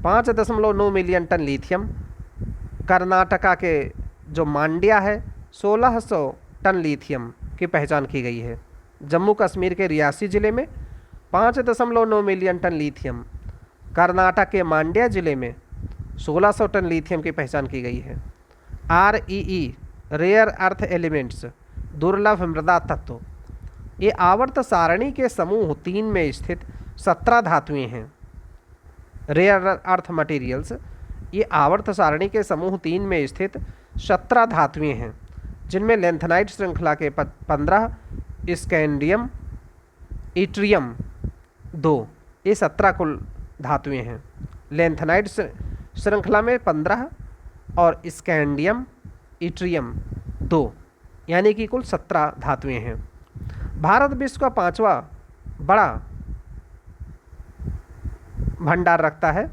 5.9 मिलियन टन लिथियम, कर्नाटका के जो मांड्या है 1600 टन लिथियम की पहचान की गई है। जम्मू कश्मीर के रियासी ज़िले में 5.9 मिलियन टन लिथियम, कर्नाटक के मांड्या ज़िले में 1600 टन लिथियम की पहचान की गई है। REE रेयर अर्थ एलिमेंट्स, दुर्लभ मृदा तत्व, ये आवर्त सारणी के समूह 3 में स्थित 17 धातुएं हैं। रेयर अर्थ मटेरियल्स, ये आवर्त सारणी के समूह 3 में स्थित 17 धातुएं हैं, जिनमें लेंथेनाइट श्रृंखला के 15, स्कैंडियम, इट्रियम 2, ये 17 कुल धातुएं हैं। लेंथेनाइट श्रृंखला में 15 और स्कैंडियम, इट्रियम 2, यानी कि कुल 17 धातुएं हैं। भारत विश्व का 5वां बड़ा भंडार रखता है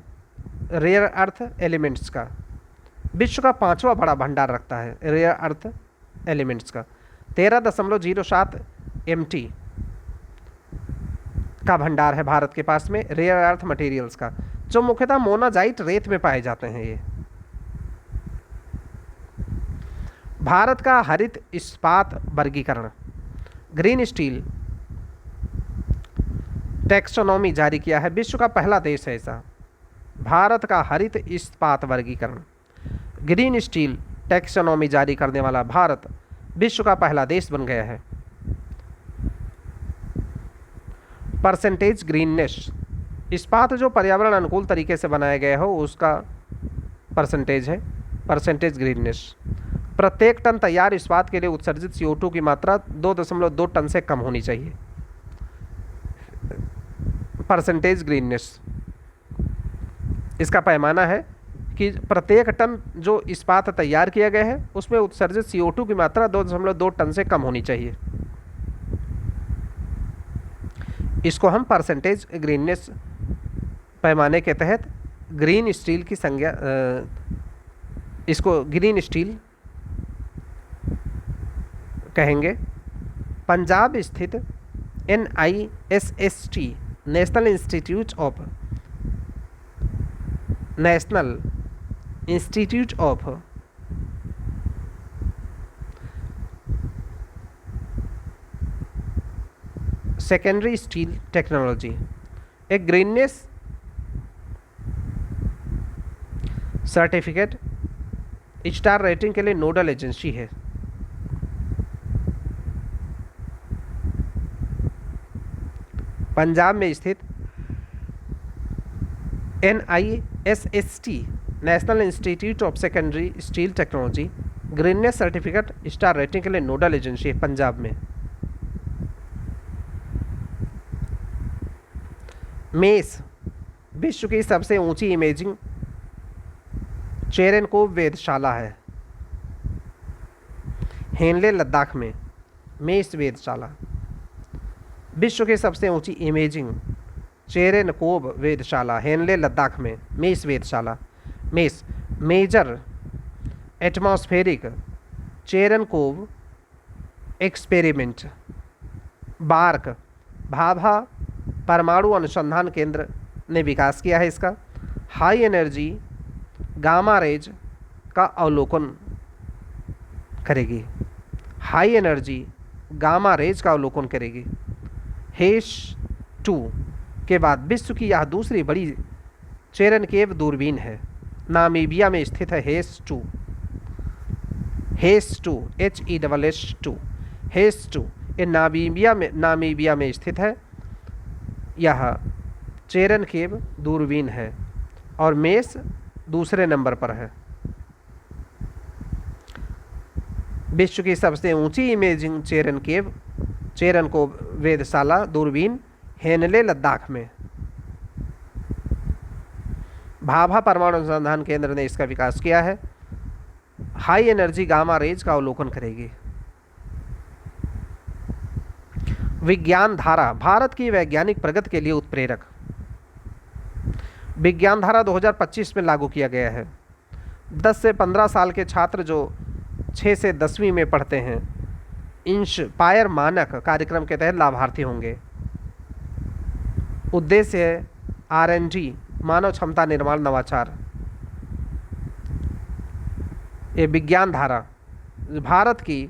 रेयर अर्थ एलिमेंट्स का। विश्व का 5वां बड़ा भंडार रखता है रेयर अर्थ एलिमेंट्स का। 13.07 MT का भंडार है भारत के पास में रेयर अर्थ मटेरियल्स का, जो मुख्यतः मोनाजाइट रेत में पाए जाते हैं। ये भारत का हरित इस्पात वर्गीकरण, ग्रीन स्टील टैक्सोनॉमी जारी किया है। विश्व का पहला देश है ऐसा। भारत का हरित इस्पात वर्गीकरण, ग्रीन स्टील टैक्सोनॉमी जारी करने वाला भारत विश्व का पहला देश बन गया है। परसेंटेज ग्रीननेस, इस्पात जो पर्यावरण अनुकूल तरीके से बनाया गया हो उसका परसेंटेज है परसेंटेज ग्रीननेस। प्रत्येक टन तैयार इस्पात के लिए उत्सर्जित CO2 की मात्रा 2.2 टन से कम होनी चाहिए। परसेंटेज ग्रीननेस इसका पैमाना है कि प्रत्येक टन जो इस्पात तैयार किया गया है उसमें उत्सर्जित CO2 की मात्रा 2.2 टन से कम होनी चाहिए। इसको हम परसेंटेज ग्रीननेस पैमाने के तहत ग्रीन स्टील की संज्ञा, इसको ग्रीन स्टील कहेंगे। पंजाब स्थित NISST national institute of secondary steel technology एक ग्रीननेस सर्टिफिकेट स्टार रेटिंग के लिए नोडल एजेंसी है। पंजाब में स्थित NISST national institute of secondary steel technology greenness certificate star rating के लिए नोडल एजेंसी है पंजाब में। मेस विश्व की सबसे ऊंची इमेजिंग चेरेनकोव वेधशाला है हेनले लद्दाख में। मेस वेधशाला विश्व की सबसे ऊंची इमेजिंग चेरेनकोव वेधशाला हेनले लद्दाख में। मेस वेधशाला, MACE major atmospheric Cherenkov experiment, BARC Bhabha परमाणु अनुसंधान केंद्र ने विकास किया है इसका। हाई एनर्जी गामा रेज का अवलोकन करेगी। हाई एनर्जी गामा रेज का अवलोकन करेगी। हेस 2 के बाद विश्व की यह दूसरी बड़ी चेरेनकोव दूरबीन है। नामीबिया में स्थित है हेस 2। हेस 2 HESS2 हेस 2 ये नामीबिया में स्थित है। यह चेरेनकोव दूरबीन है और मेस दूसरे नंबर पर है। विश्व की सबसे ऊंची इमेजिंग चेरेनकोव वेधशाला दूरबीन हेनले लद्दाख में। भाभा परमाणु अनुसंधान केंद्र ने इसका विकास किया है। हाई एनर्जी गामा रेज का अवलोकन करेगी। विज्ञान धारा भारत की वैज्ञानिक प्रगति के लिए उत्प्रेरक। विज्ञान धारा 2025 में लागू किया गया है। 10 से 15 साल के छात्र जो 6 से 10वीं में पढ़ते हैं इंस्पायर मानक कार्यक्रम के तहत लाभार्थी होंगे। उद्देश्य है R&D मानव क्षमता निर्माण नवाचार। ये विज्ञान धारा भारत की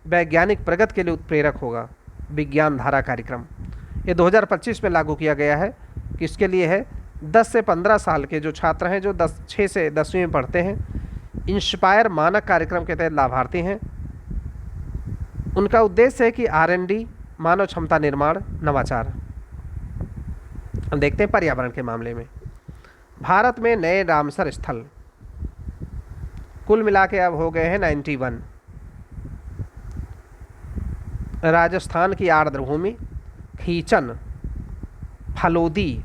वैज्ञानिक प्रगति के लिए उत्प्रेरक होगा। विज्ञान धारा कार्यक्रम ये 2025 में लागू किया गया है। किसके लिए है? 10 से 15 साल के जो छात्र हैं, जो 6 से 10वीं में पढ़ते हैं, इंस्पायर मानक कार्यक्रम के तहत लाभार्थी हैं। उनका उद्देश्य है कि R&D मानव क्षमता निर्माण नवाचार। हम देखते हैं पर्यावरण के मामले में भारत में नए रामसर स्थल कुल मिला के अब हो गए हैं 91। राजस्थान की आर्द्र भूमि, खींचन, फलोदी,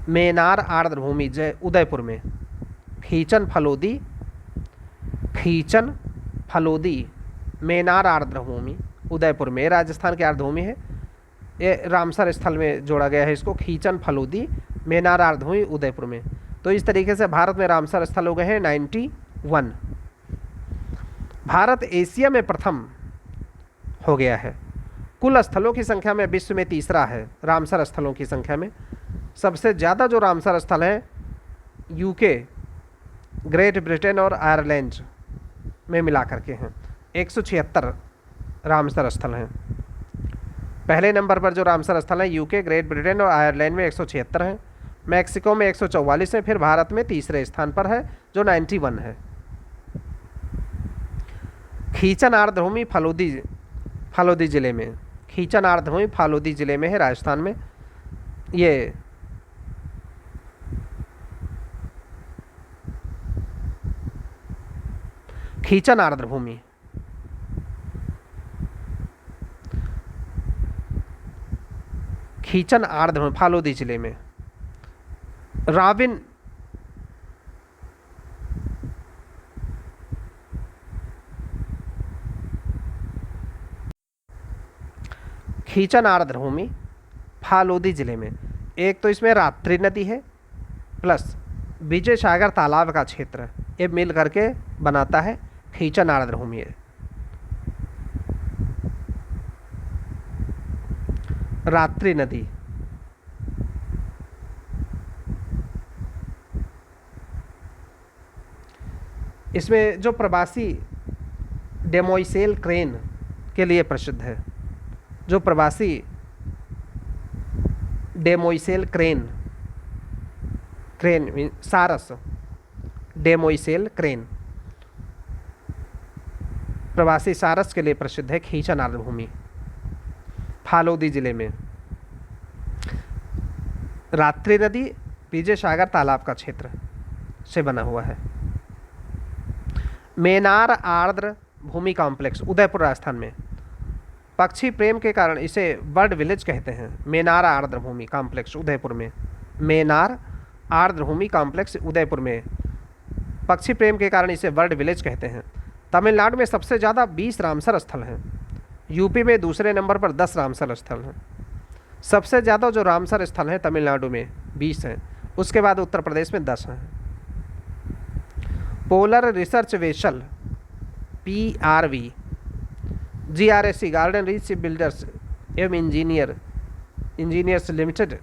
मेनार आर्द्र भूमि जय उदयपुर में। खींचन फलोदी मेनार आर्द्र भूमि उदयपुर में, राजस्थान की आर्द्र भूमि है। ये रामसर स्थल में जोड़ा गया है इसको, खींचन फलोदी मेनार आर्द्र भूमि उदयपुर में। तो इस तरीके से भारत में रामसर स्थल हो गए हैं 91। भारत एशिया में प्रथम हो गया है। कुल स्थलों की संख्या में विश्व में तीसरा है। रामसर स्थलों की संख्या में सबसे ज़्यादा जो रामसर स्थल हैं यूके, ग्रेट ब्रिटेन और आयरलैंड में मिला करके हैं। 176 रामसर स्थल हैं। पहले नंबर पर जो रामसर स्थल हैं यूके, ग्रेट ब्रिटेन और आयरलैंड में 176 हैं। मैक्सिको में 144 है। फिर भारत में तीसरे स्थान पर है जो 91 है। खींचन आर्द्रभूमि फालोदी जिले में, खींचन आर्द्रभूमि फालोदी जिले में है, राजस्थान में। ये खींचन आर्द्रभूमि फालोदी जिले में। राविन खींचन आर्द्रभूमि फालोदी जिले में एक तो इसमें रात्रि नदी है प्लस विजय सागर तालाब का क्षेत्र, ये मिल करके बनाता है खींचन आर्द्रभूमि। रात्रि नदी इसमें जो प्रवासी डेमोइसेल क्रेन के लिए प्रसिद्ध है, जो प्रवासी डेमोइसेल क्रेन सारस डेमोइसेल क्रेन प्रवासी सारस के लिए प्रसिद्ध है खींचन आर्द्रभूमि फालोदी जिले में। रात्रि नदी विजय सागर तालाब का क्षेत्र से बना हुआ है। मेनार आर्द्र भूमि कॉम्प्लेक्स उदयपुर राजस्थान में। पक्षी प्रेम के कारण इसे बर्ड विलेज कहते हैं। मेनार आर्द्र भूमि कॉम्प्लेक्स उदयपुर में, मेनार आर्द्र भूमि कॉम्प्लेक्स उदयपुर में। पक्षी प्रेम के कारण इसे बर्ड विलेज कहते हैं। तमिलनाडु में सबसे ज़्यादा 20 रामसर स्थल हैं। यूपी में दूसरे नंबर पर 10 रामसर स्थल हैं। सबसे ज़्यादा जो रामसर स्थल हैं तमिलनाडु में 20 हैं, उसके बाद उत्तर प्रदेश में 10 हैं। Polar research vessel PRV GRSC garden reach ship builders एवं इंजीनियर्स लिमिटेड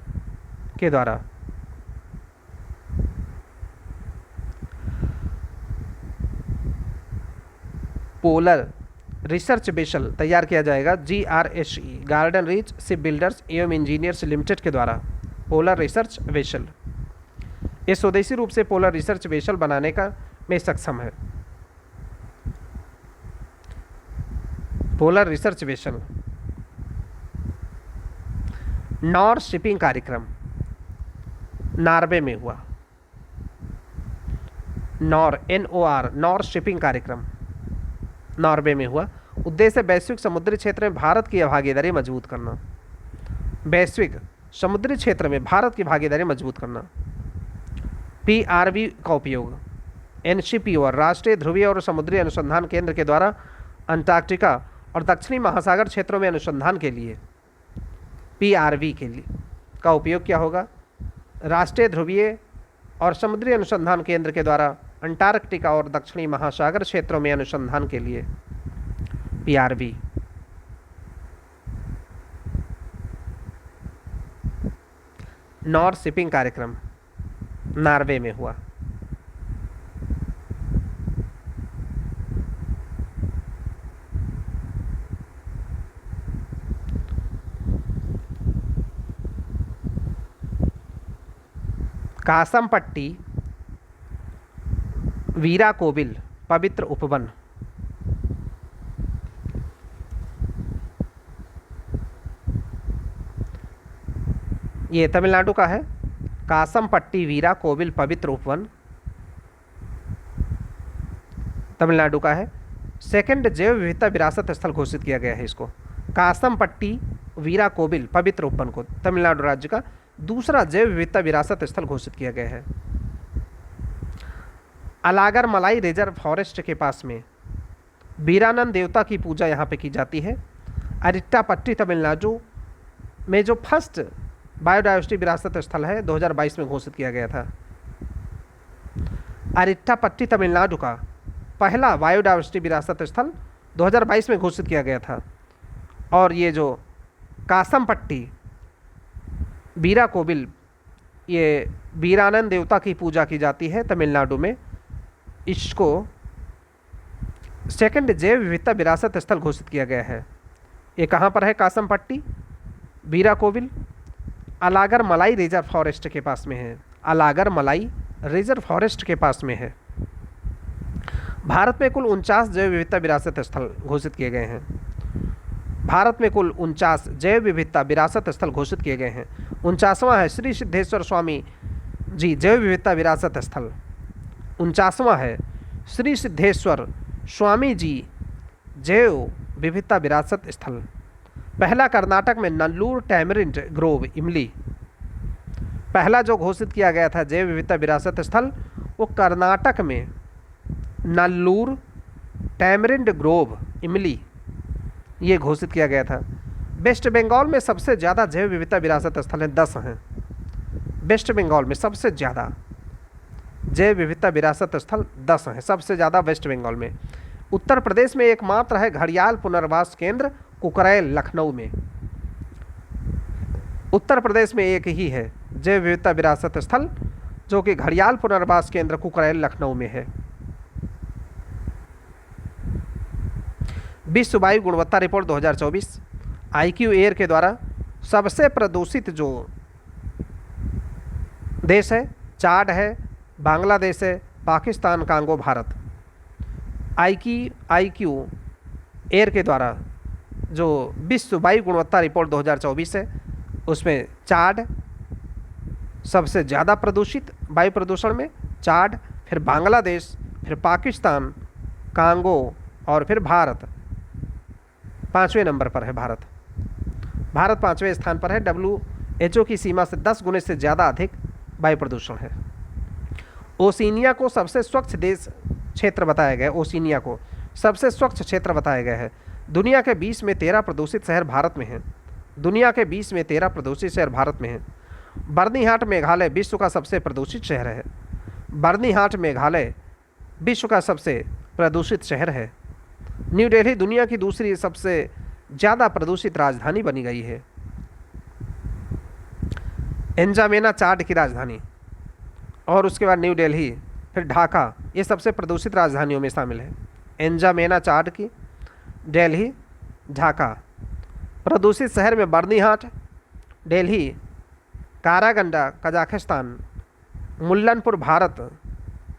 के द्वारा पोलर रिसर्च वेसल तैयार किया जाएगा। GRSC garden reach ship builders एवं इंजीनियर्स लिमिटेड के द्वारा पोलर रिसर्च वेसल। ये स्वदेशी रूप से पोलर रिसर्च वेसल बनाने का में सक्षम है। Polar research vessel nor shipping कार्यक्रम नॉर्वे में हुआ। नॉर शिपिंग कार्यक्रम नॉर्वे में हुआ। उद्देश्य वैश्विक समुद्री क्षेत्र में भारत की भागीदारी मजबूत करना। वैश्विक समुद्री क्षेत्र में भारत की भागीदारी मजबूत करना। PRV का उपयोग NCPOR राष्ट्रीय ध्रुवीय और समुद्री अनुसंधान केंद्र के द्वारा अंटार्कटिका और दक्षिणी महासागर क्षेत्रों में अनुसंधान के लिए PRV के लिए का उपयोग क्या होगा? राष्ट्रीय ध्रुवीय और समुद्री अनुसंधान केंद्र के द्वारा अंटार्कटिका और दक्षिणी महासागर क्षेत्रों में अनुसंधान के लिए PRV। नॉर्थ शिपिंग कार्यक्रम नॉर्वे में हुआ। कासमपट्टी वीरा कोविल पवित्र उपवन, ये तमिलनाडु का है। कासमपट्टी वीरा कोविल पवित्र उपवन तमिलनाडु का है। सेकंड जैव विविधता विरासत स्थल घोषित किया गया है इसको, कासमपट्टी वीरा कोविल पवित्र उपवन को तमिलनाडु राज्य का दूसरा जैव विविधता विरासत स्थल घोषित किया गया है। अलागर मलाई रिजर्व फॉरेस्ट के पास में बीरानंद देवता की पूजा यहाँ पे की जाती है। अरिट्टापट्टी तमिलनाडु में जो फर्स्ट बायोडायवर्सिटी विरासत स्थल है 2022 में घोषित किया गया था। अरिट्टापट्टी तमिलनाडु का पहला बायोडायवर्सिटी विरासत स्थल 2022 में घोषित किया गया था। और ये जो कासमपट्टी वीरा कोविल, ये बीरानंद देवता की पूजा की जाती है तमिलनाडु में, इसको सेकंड जैव विविधता विरासत स्थल घोषित किया गया है। ये कहाँ पर है? कासमपट्टी वीरा कोविल अलागर मलाई रिजर्व फॉरेस्ट के पास में है। अलागर मलाई रिजर्व फॉरेस्ट के पास में है। भारत में कुल 49 जैव विविधता विरासत स्थल घोषित किए गए हैं। भारत में कुल 49 जैव विविधता विरासत स्थल घोषित किए गए हैं। 49वां है श्री सिद्धेश्वर स्वामी जी जैव विविधता विरासत स्थल। 49वां है श्री सिद्धेश्वर स्वामी जी जैव विविधता विरासत स्थल। पहला कर्नाटक में नल्लूर टैमरिंड ग्रोव इमली, पहला जो घोषित किया गया था जैव विविधता विरासत स्थल वो कर्नाटक में नल्लूर टैमरिंड ग्रोव इमली ये घोषित किया गया था। वेस्ट बंगाल में सबसे ज़्यादा जैव विविधता विरासत स्थल हैं, 10 हैं। वेस्ट बंगाल में सबसे ज़्यादा जैव विविधता विरासत स्थल 10 हैं, सबसे ज़्यादा वेस्ट बंगाल में। उत्तर प्रदेश में एकमात्र है घड़ियाल पुनर्वास केंद्र कुकरैल लखनऊ में। उत्तर प्रदेश में एक ही है जैव विविधता विरासत स्थल जो कि घड़ियाल पुनर्वास केंद्र कुकरैल लखनऊ में है। विश्व वायु गुणवत्ता रिपोर्ट 2024 IQ एयर के द्वारा सबसे प्रदूषित जो देश है चाड है, बांग्लादेश है, Pakistan, Congo, Bharat. IQ air के द्वारा जो विश्व वायु गुणवत्ता रिपोर्ट 2024 है उसमें चाड सबसे ज़्यादा प्रदूषित वायु प्रदूषण में, चाड, फिर बांग्लादेश, फिर पाकिस्तान, कांगो और फिर भारत 5वें नंबर पर है। भारत 5वें स्थान पर है। WHO की सीमा से 10 गुने से ज़्यादा अधिक वायु प्रदूषण है। ओशिनिया को सबसे स्वच्छ देश क्षेत्र बताया गया है। ओशिनिया को सबसे स्वच्छ क्षेत्र बताया गया है। दुनिया के 20 में 13 प्रदूषित शहर भारत में हैं। दुनिया के 20 में 13 प्रदूषित शहर भारत में हैं। बर्नीहाट मेघालय विश्व का सबसे प्रदूषित शहर है। बर्नीहाट मेघालय विश्व का सबसे प्रदूषित शहर है। न्यू दिल्ली दुनिया की दूसरी सबसे ज़्यादा प्रदूषित राजधानी बनी गई है। एंजामेना चाड की राजधानी और उसके बाद न्यू दिल्ली, फिर ढाका, ये सबसे प्रदूषित राजधानियों में शामिल है। एंजामेना चाड की, दिल्ली, ढाका। प्रदूषित शहर में बर्नीहाट, दिल्ली, कारागंडा कजाकिस्तान, मुल्लनपुर भारत,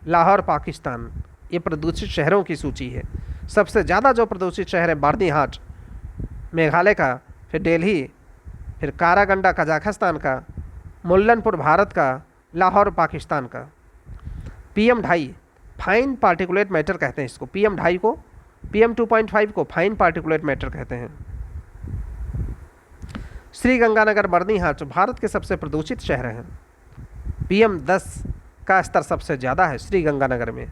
लाहौर पाकिस्तान, ये प्रदूषित शहरों की सूची है। सबसे ज़्यादा जो प्रदूषित शहर है बर्नीहाट मेघालय का, फिर दिल्ली, फिर कारागंडा कजाकिस्तान का, मुल्लनपुर भारत का, लाहौर पाकिस्तान का। PM2.5 फाइन पार्टिकुलेट मैटर कहते हैं इसको। PM2.5 को, PM2.5 को फाइन पार्टिकुलेट मैटर कहते हैं। श्रीगंगानगर बर्नीहाट भारत के सबसे प्रदूषित शहर हैं। PM10 का स्तर सबसे ज़्यादा है श्रीगंगानगर में।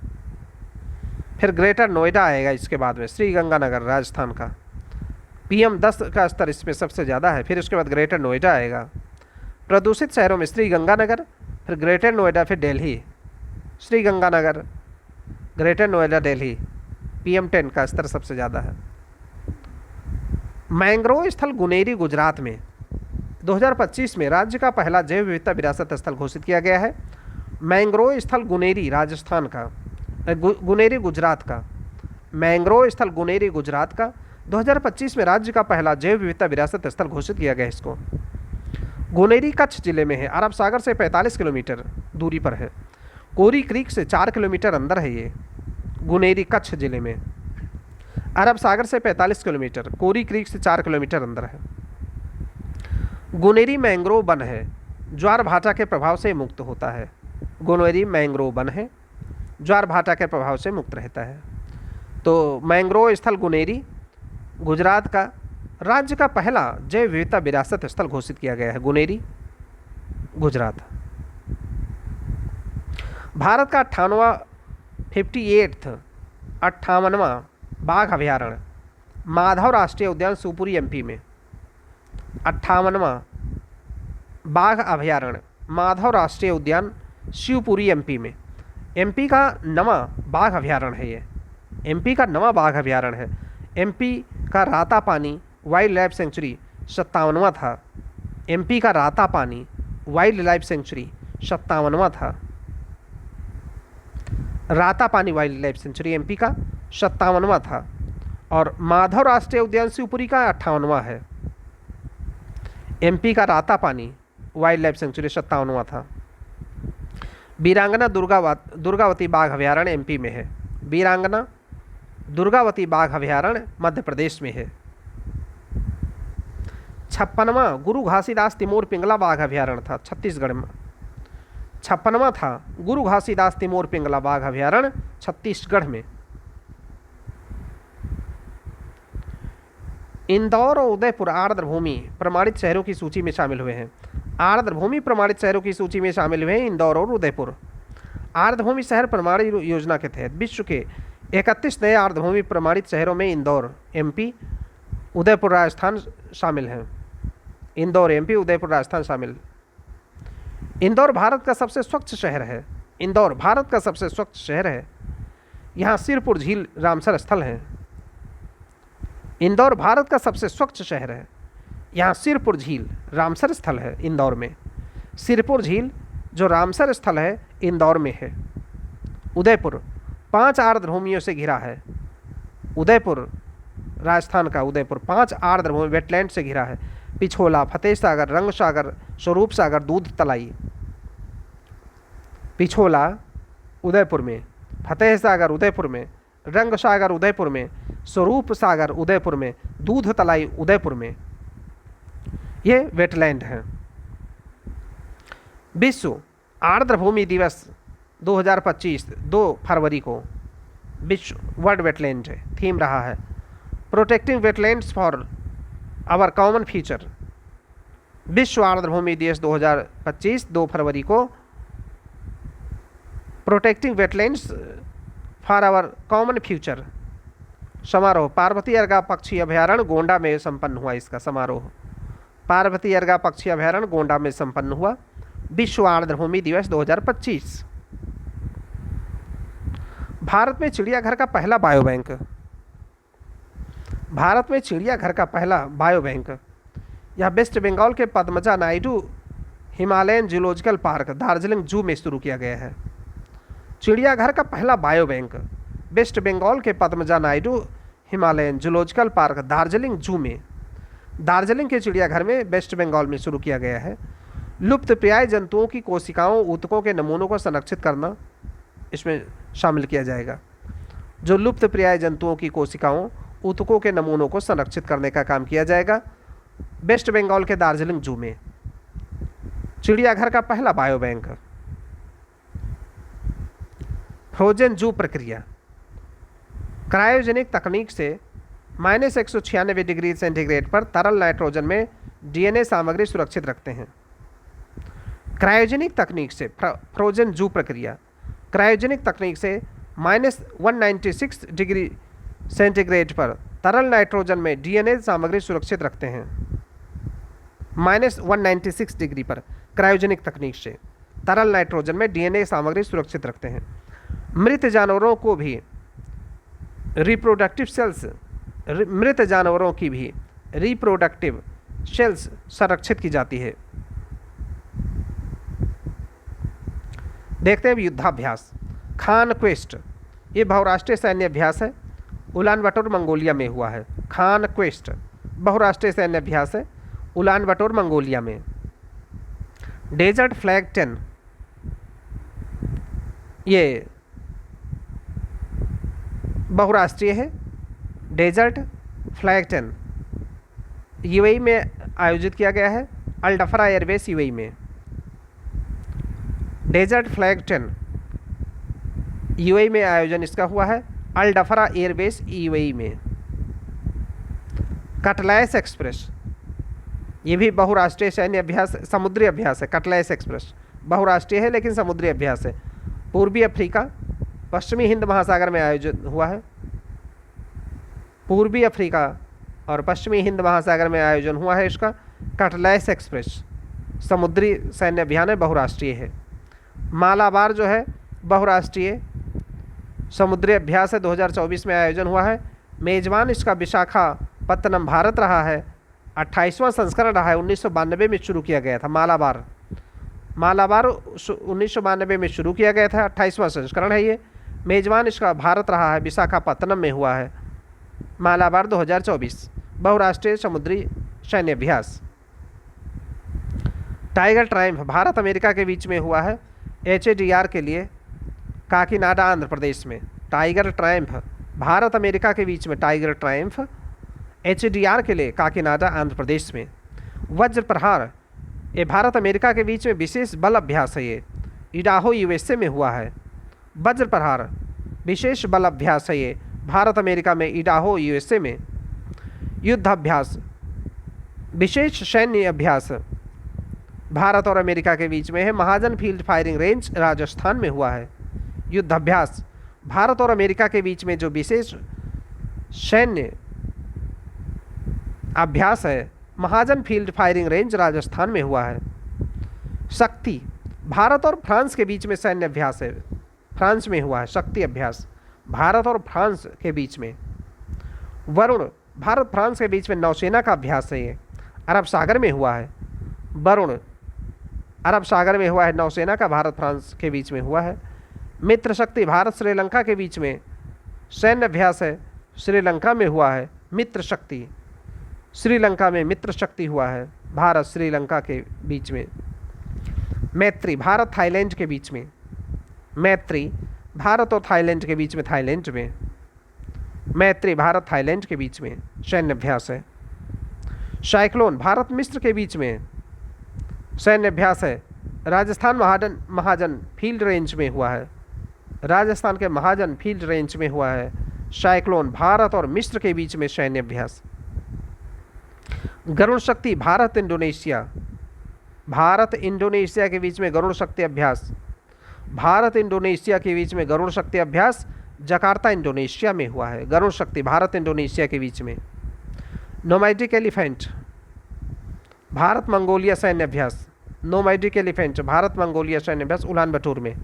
फिर ग्रेटर नोएडा आएगा इसके बाद में, श्रीगंगानगर राजस्थान का। PM10 का स्तर इसमें सबसे ज़्यादा है। फिर उसके बाद ग्रेटर नोएडा आएगा। प्रदूषित शहरों में श्रीगंगानगर, फिर ग्रेटर नोएडा, फिर दिल्ली। श्रीगंगानगर, ग्रेटर नोएडा, दिल्ली। PM10 का स्तर सबसे ज़्यादा है। मैंग्रोव स्थल गुनेरी गुजरात में 2025 में राज्य का पहला जैव विविधता विरासत स्थल घोषित किया गया है। मैंग्रोव स्थल गुनेरी राजस्थान का, गुनेरी गुजरात का, मैंग्रोव स्थल गुनेरी गुजरात का 2025 में राज्य का पहला जैव विविधता विरासत स्थल घोषित किया गया है इसको। गुनेरी कच्छ जिले में है, अरब सागर से 45 किलोमीटर दूरी पर है। कोरी क्रीक से 4 किलोमीटर अंदर है ये, गुनेरी कच्छ जिले में, अरब सागर से 45 किलोमीटर, कोरी क्रीक से 4 किलोमीटर अंदर है। गुनेरी मैंग्रोव वन है, ज्वार भाटा के प्रभाव से मुक्त होता है। गुनेरी मैंग्रोव वन है, ज्वार भाटा के प्रभाव से मुक्त रहता है। तो मैंग्रोव स्थल गुनेरी गुजरात का राज्य का पहला जैव विविधता विरासत स्थल घोषित किया गया है, गुनेरी गुजरात। भारत का 58वां बाघ अभयारण्य माधव राष्ट्रीय उद्यान शिवपुरी एमपी में। 58वां बाघ अभयारण्य माधव राष्ट्रीय उद्यान शिवपुरी एमपी में। एमपी का नवा बाघ अभयारण्य है ये, एमपी का नवा बाघ अभयारण्य है। एमपी का रातापानी वाइल्ड लाइफ सेंचुरी 57वां था। एमपी का रातापानी वाइल्ड लाइफ सेंचुरी 57वां था। Ratapani wild life sanctuary MP का 57वां था और माधव राष्ट्रीय उद्यान शिवपुरी का 58वां है। एमपी का रातापानी वाइल्ड लाइफ सेंचुरी 57वां था। वीरांगना दुर्गावती बाघ अभयारण्य एमपी में है। वीरांगना दुर्गावती बाघ अभयारण्य मध्य प्रदेश में है। 56वां गुरु घासीदास तिमोर पिंगला बाघ अभयारण्य था छत्तीसगढ़ में। 56वां था गुरु घासीदास तिमोर पिंगला बाघ अभयारण्य छत्तीसगढ़ में। इंदौर और उदयपुर आर्द्रभूमि प्रमाणित शहरों की सूची में शामिल हुए हैं। आर्द्रभूमि प्रमाणित शहरों की सूची में शामिल हुए हैं इंदौर और उदयपुर। आर्द्रभूमि शहर प्रमाणित योजना के तहत विश्व के 31 नए आर्द्रभूमि प्रमाणित शहरों में इंदौर एमपी, उदयपुर राजस्थान शामिल हैं। इंदौर एमपी, उदयपुर राजस्थान शामिल। इंदौर भारत का सबसे स्वच्छ शहर है। इंदौर भारत का सबसे स्वच्छ शहर है। यहाँ सिरपुर झील रामसर स्थल है। इंदौर भारत का सबसे स्वच्छ शहर है। यहाँ सिरपुर झील रामसर स्थल है इंदौर में। सिरपुर झील जो रामसर स्थल है इंदौर में है। उदयपुर 5 आर्द्रभूमियों से घिरा है। उदयपुर राजस्थान का उदयपुर 5 आर्द्रभूमि वेटलैंड से घिरा है। पिछोला, फतेह सागर, रंग सागर, स्वरूप सागर, दूध तलाई। पिछोला उदयपुर में, फतेह सागर उदयपुर में, रंग सागर उदयपुर में, स्वरूप सागर उदयपुर में, दूध तलाई उदयपुर में, ये वेटलैंड हैं। विश्व आर्द्रभूमि दिवस 2025 2 फरवरी को विश्व वर्ल्ड वेटलैंड थीम रहा है। Protecting wetlands for our common future. विश्व आर्द्रभूमि दिवस 2025 2 फरवरी को protecting wetlands for our common future समारोह पार्वती अर्गा पक्षी अभयारण्य गोंडा में संपन्न हुआ। इसका समारोह पार्वती अर्गा पक्षी अभयारण्य गोंडा में संपन्न हुआ। विश्व आर्द्रभूमि दिवस 2025। भारत में चिड़ियाघर का पहला बायोबैंक। भारत में चिड़ियाघर का पहला बायोबैंक यह वेस्ट बंगाल के Padmaja Naidu Himalayan zoological park Darjeeling जू में शुरू किया गया है। चिड़ियाघर का पहला बायोबैंक वेस्ट बंगाल के Padmaja Naidu Himalayan zoological park Darjeeling जू में, दार्जिलिंग के चिड़ियाघर में वेस्ट बंगाल में शुरू किया गया है। लुप्त प्राय जंतुओं की कोशिकाओं, ऊतकों के नमूनों को संरक्षित करना इसमें शामिल किया जाएगा। जो लुप्त प्राय जंतुओं की कोशिकाओं, ऊतकों के नमूनों को संरक्षित करने का काम किया जाएगा वेस्ट बंगाल के दार्जिलिंग जू में। चिड़ियाघर का पहला बायोबैंक। फ्रोजन जू प्रक्रिया क्रायोजेनिक तकनीक से -196 डिग्री सेंटीग्रेड पर तरल नाइट्रोजन में डीएनए सामग्री सुरक्षित रखते हैं। क्रायोजेनिक तकनीक से फ्रोजन जू प्रक्रिया क्रायोजेनिक तकनीक से -196 डिग्री सेंटीग्रेड पर तरल नाइट्रोजन में डीएनए सामग्री सुरक्षित रखते हैं। -196 डिग्री पर क्रायोजेनिक तकनीक से तरल नाइट्रोजन में डीएनए सामग्री सुरक्षित रखते हैं। मृत जानवरों को भी रिप्रोडक्टिव सेल्स, मृत जानवरों की भी रिप्रोडक्टिव शेल्स संरक्षित की जाती है। देखते हैं युद्धाभ्यास। खान क्वेस्ट, ये बहुराष्ट्रीय सैन्य अभ्यास है, उलान बटोर मंगोलिया में हुआ है। खान क्वेस्ट बहुराष्ट्रीय सैन्य अभ्यास है, उलान बटोर मंगोलिया में। डेजर्ट फ्लैग 10, ये बहुराष्ट्रीय है। डेजर्ट फ्लैग 10 यूएई में आयोजित किया गया है, अल डफरा एयरबेस यूएई में। डेजर्ट फ्लैग 10 यूएई में आयोजन इसका हुआ है, अल डफरा एयरबेस यूएई में। कटलायस एक्सप्रेस, ये भी बहुराष्ट्रीय सैन्य अभ्यास, समुद्री अभ्यास है। कटलायस एक्सप्रेस बहुराष्ट्रीय है लेकिन समुद्री अभ्यास है। पूर्वी अफ्रीका, पश्चिमी हिंद महासागर में आयोजित हुआ है। पूर्वी अफ्रीका और पश्चिमी हिंद महासागर में आयोजन हुआ है इसका। कटलायस एक्सप्रेस समुद्री सैन्य अभियान है, बहुराष्ट्रीय है। मालाबार जो है बहुराष्ट्रीय समुद्री अभ्यास है, 2024 में आयोजन हुआ है। मेजबान इसका विशाखापत्तनम भारत रहा है। 28वां संस्करण रहा है, 1992 में शुरू किया गया था। मालाबार 1992 में शुरू किया गया था, 28वां संस्करण है ये। मेजबान इसका भारत रहा है, विशाखापत्तनम में हुआ है। मालाबार 2024 बहुराष्ट्रीय समुद्री सैन्य अभ्यास। टाइगर ट्रायम्फ भारत अमेरिका के बीच में हुआ है, HADR के लिए, काकीनाडा आंध्र प्रदेश में। टाइगर ट्रायम्फ भारत अमेरिका के बीच में, टाइगर ट्रायम्फ HADR के लिए काकीनाडा आंध्र प्रदेश में। वज्र प्रहार, ये भारत अमेरिका के बीच में विशेष बल अभ्यास है, ये इडाहो USA में हुआ है। वज्र प्रहार विशेष बल अभ्यास है, ये भारत अमेरिका में, इडाहो USA में। युद्ध अभ्यास विशेष सैन्य अभ्यास भारत और अमेरिका के बीच में है, महाजन फील्ड फायरिंग रेंज राजस्थान में हुआ है। युद्ध अभ्यास भारत और अमेरिका के बीच में जो विशेष सैन्य अभ्यास है, महाजन फील्ड फायरिंग रेंज राजस्थान में हुआ है। शक्ति भारत और फ्रांस के बीच में सैन्य अभ्यास है, फ्रांस में हुआ है शक्ति अभ्यास, भारत और फ्रांस के बीच में। वरुण भारत फ्रांस के बीच में नौसेना का अभ्यास है, ये अरब सागर में हुआ है। वरुण अरब सागर में हुआ है, नौसेना का भारत फ्रांस के बीच में हुआ है। मित्र शक्ति भारत श्रीलंका के बीच में सैन्य अभ्यास है, श्रीलंका में हुआ है। मित्र शक्ति श्रीलंका में मित्र शक्ति हुआ है, भारत श्रीलंका के बीच में। मैत्री भारत थाईलैंड के बीच में, मैत्री भारत और थाईलैंड के बीच में, थाईलैंड में। मैत्री भारत थाईलैंड के बीच में सैन्य अभ्यास है। साइक्लोन भारत मिस्र के बीच में सैन्य अभ्यास है, राजस्थान महाजन फील्ड रेंज में हुआ है, राजस्थान के महाजन फील्ड रेंज में हुआ है। साइक्लोन भारत और मिस्र के बीच में सैन्य अभ्यास। गरुण शक्ति भारत इंडोनेशिया के बीच में गरुण शक्ति अभ्यास, भारत इंडोनेशिया के बीच में गरुण शक्ति अभ्यास जकार्ता इंडोनेशिया में हुआ है। गरुण शक्ति भारत इंडोनेशिया के बीच में। नोमैडिक एलिफेंट भारत मंगोलिया सैन्य अभ्यास, नोमैडिक एलिफेंट भारत मंगोलिया सैन्य अभ्यास उलान बटोर में।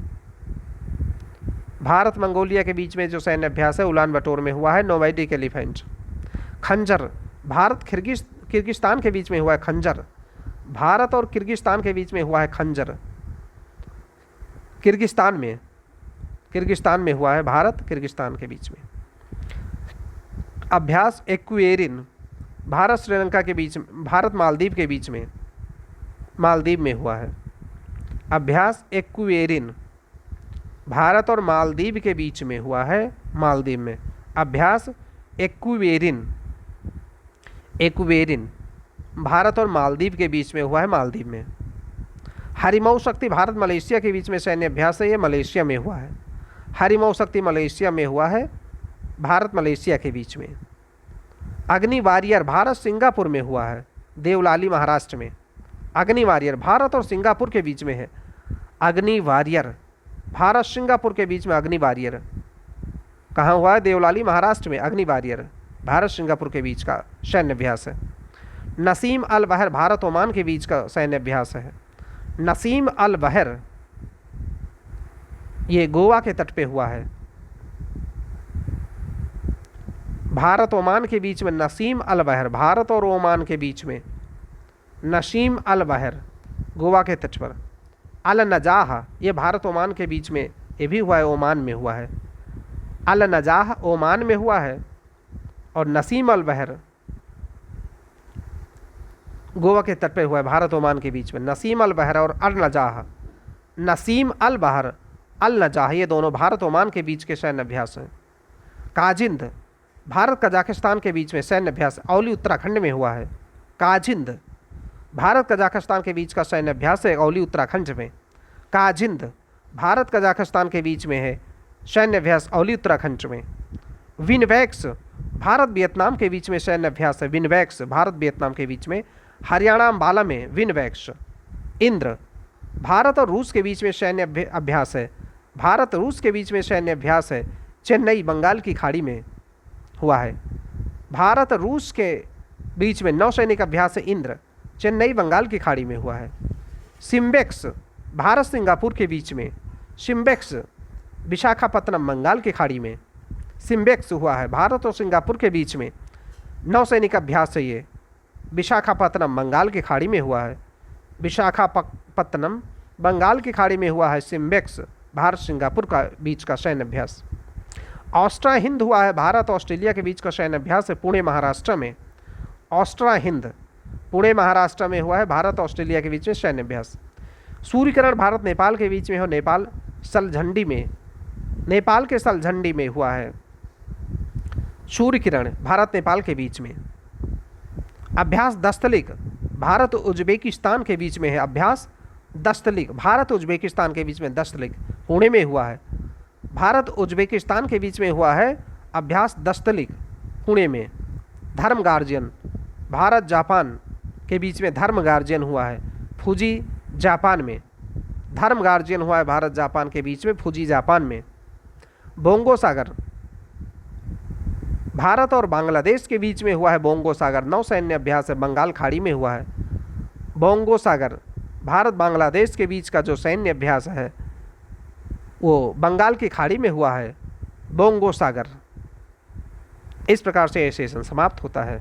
भारत मंगोलिया के बीच में जो सैन्य अभ्यास है उलान बटोर में हुआ है, नोमैडिक एलिफेंट। खंजर भारत किर्गिस्तान के बीच में हुआ है, खंजर भारत और किर्गिस्तान के बीच में हुआ है। खंजर किर्गिस्तान में हुआ है, भारत किर्गिस्तान के बीच में। अभ्यास एक्वेरिन भारत श्रीलंका के बीच में, भारत मालदीव के बीच में, मालदीव में हुआ है। अभ्यास एक्वेरिन भारत और मालदीव के बीच में हुआ है, मालदीव में। अभ्यास एक्वेरिन भारत और मालदीव के बीच में हुआ है, मालदीव में। हरिमऊ शक्ति भारत मलेशिया के बीच में सैन्य अभ्यास है, ये मलेशिया में हुआ है। हरिमऊ शक्ति मलेशिया में हुआ है, भारत मलेशिया के बीच में। अग्नि वॉरियर भारत सिंगापुर में हुआ है, देवलाली महाराष्ट्र में। अग्नि वॉरियर भारत और सिंगापुर के बीच में है। अग्नि वॉरियर भारत सिंगापुर के बीच में, अग्नि वॉरियर कहाँ हुआ है? देवलाली महाराष्ट्र में। अग्नि वॉरियर भारत सिंगापुर के बीच का सैन्य अभ्यास है। नसीम अल बहर भारत ओमान के बीच का सैन्य अभ्यास है। नसीम अल बहर ये गोवा के तट पे हुआ है। भारत ओमान के बीच में नसीम अल बहर, भारत और ओमान के बीच में नसीम अल बहर, गोवा के तट पर। अल नजाह, ये भारत ओमान के बीच में, ये भी हुआ है, ओमान में हुआ है। अल नजाह ओमान में हुआ है, और नसीम अल बहर गोवा के तट पे हुआ है, भारत ओमान के बीच में। नसीम अल बहर और अल नजाह, नसीम अल बहर अल नजाह, ये दोनों भारत ओमान के बीच के सैन्य अभ्यास हैं। काजिंद, भारत कजाकिस्तान के बीच में सैन्य अभ्यास, औली उत्तराखंड में हुआ है। काजिंद, भारत कजाकिस्तान के बीच का सैन्य अभ्यास है, औली उत्तराखंड में। काजिंद, भारत कजाकिस्तान के बीच में है सैन्य अभ्यास, औली उत्तराखंड में। विनवैक्स, भारत वियतनाम के बीच में सैन्य अभ्यास है। विनवैक्स, भारत वियतनाम के बीच में, हरियाणा अम्बाला में विनवैक्स। इंद्र, भारत और रूस के बीच में सैन्य अभ्यास है। भारत रूस के बीच में सैन्य अभ्यास है, चेन्नई बंगाल की खाड़ी में हुआ है। भारत रूस के बीच में नौसैनिक अभ्यास है इंद्र, चेन्नई बंगाल की खाड़ी में हुआ है। सिम्बेक्स, भारत सिंगापुर के बीच में। सिम्बेक्स, विशाखापत्तनम बंगाल की खाड़ी में सिम्बेक्स हुआ है, भारत और सिंगापुर के बीच में नौसैनिक अभ्यास है ये, विशाखापत्तनम बंगाल की खाड़ी में हुआ है। विशाखापत्तनम बंगाल की खाड़ी में हुआ है सिम्बेक्स, भारत सिंगापुर का बीच का सैन्य अभ्यास। ऑस्ट्रा हिंद हुआ है, भारत ऑस्ट्रेलिया के बीच का सैन्य अभ्यास है, पुणे महाराष्ट्र में। ऑस्ट्रा हिंद पुणे महाराष्ट्र में हुआ है, भारत ऑस्ट्रेलिया के बीच में सैन्य अभ्यास। सूर्यकिरण, भारत नेपाल के बीच में हो, नेपाल सलझंडी में, नेपाल के सलझंडी में हुआ है सूर्यकिरण, भारत नेपाल के बीच में। अभ्यास दस्तलिक, भारत उज्बेकिस्तान के बीच में है। अभ्यास दस्तलिक, भारत उज्बेकिस्तान के बीच में, दस्तलिक पुणे में हुआ है। भारत उज्बेकिस्तान के बीच में हुआ है अभ्यास दस्तलिक, पुणे में। धर्म गार्जियन, भारत जापान के बीच में धर्म गार्जियन हुआ है, फुजी जापान में। धर्म गार्जियन हुआ है भारत जापान के बीच में, फुजी जापान में। बोंगो सागर, भारत और बांग्लादेश के बीच में हुआ है बोंगो सागर, नौसैन्य अभ्यास है, बंगाल खाड़ी में हुआ है। बोंगो सागर, भारत बांग्लादेश के बीच का जो सैन्य अभ्यास है वो बंगाल की खाड़ी में हुआ है, बोंगो सागर। इस प्रकार से ये सेशन समाप्त होता है।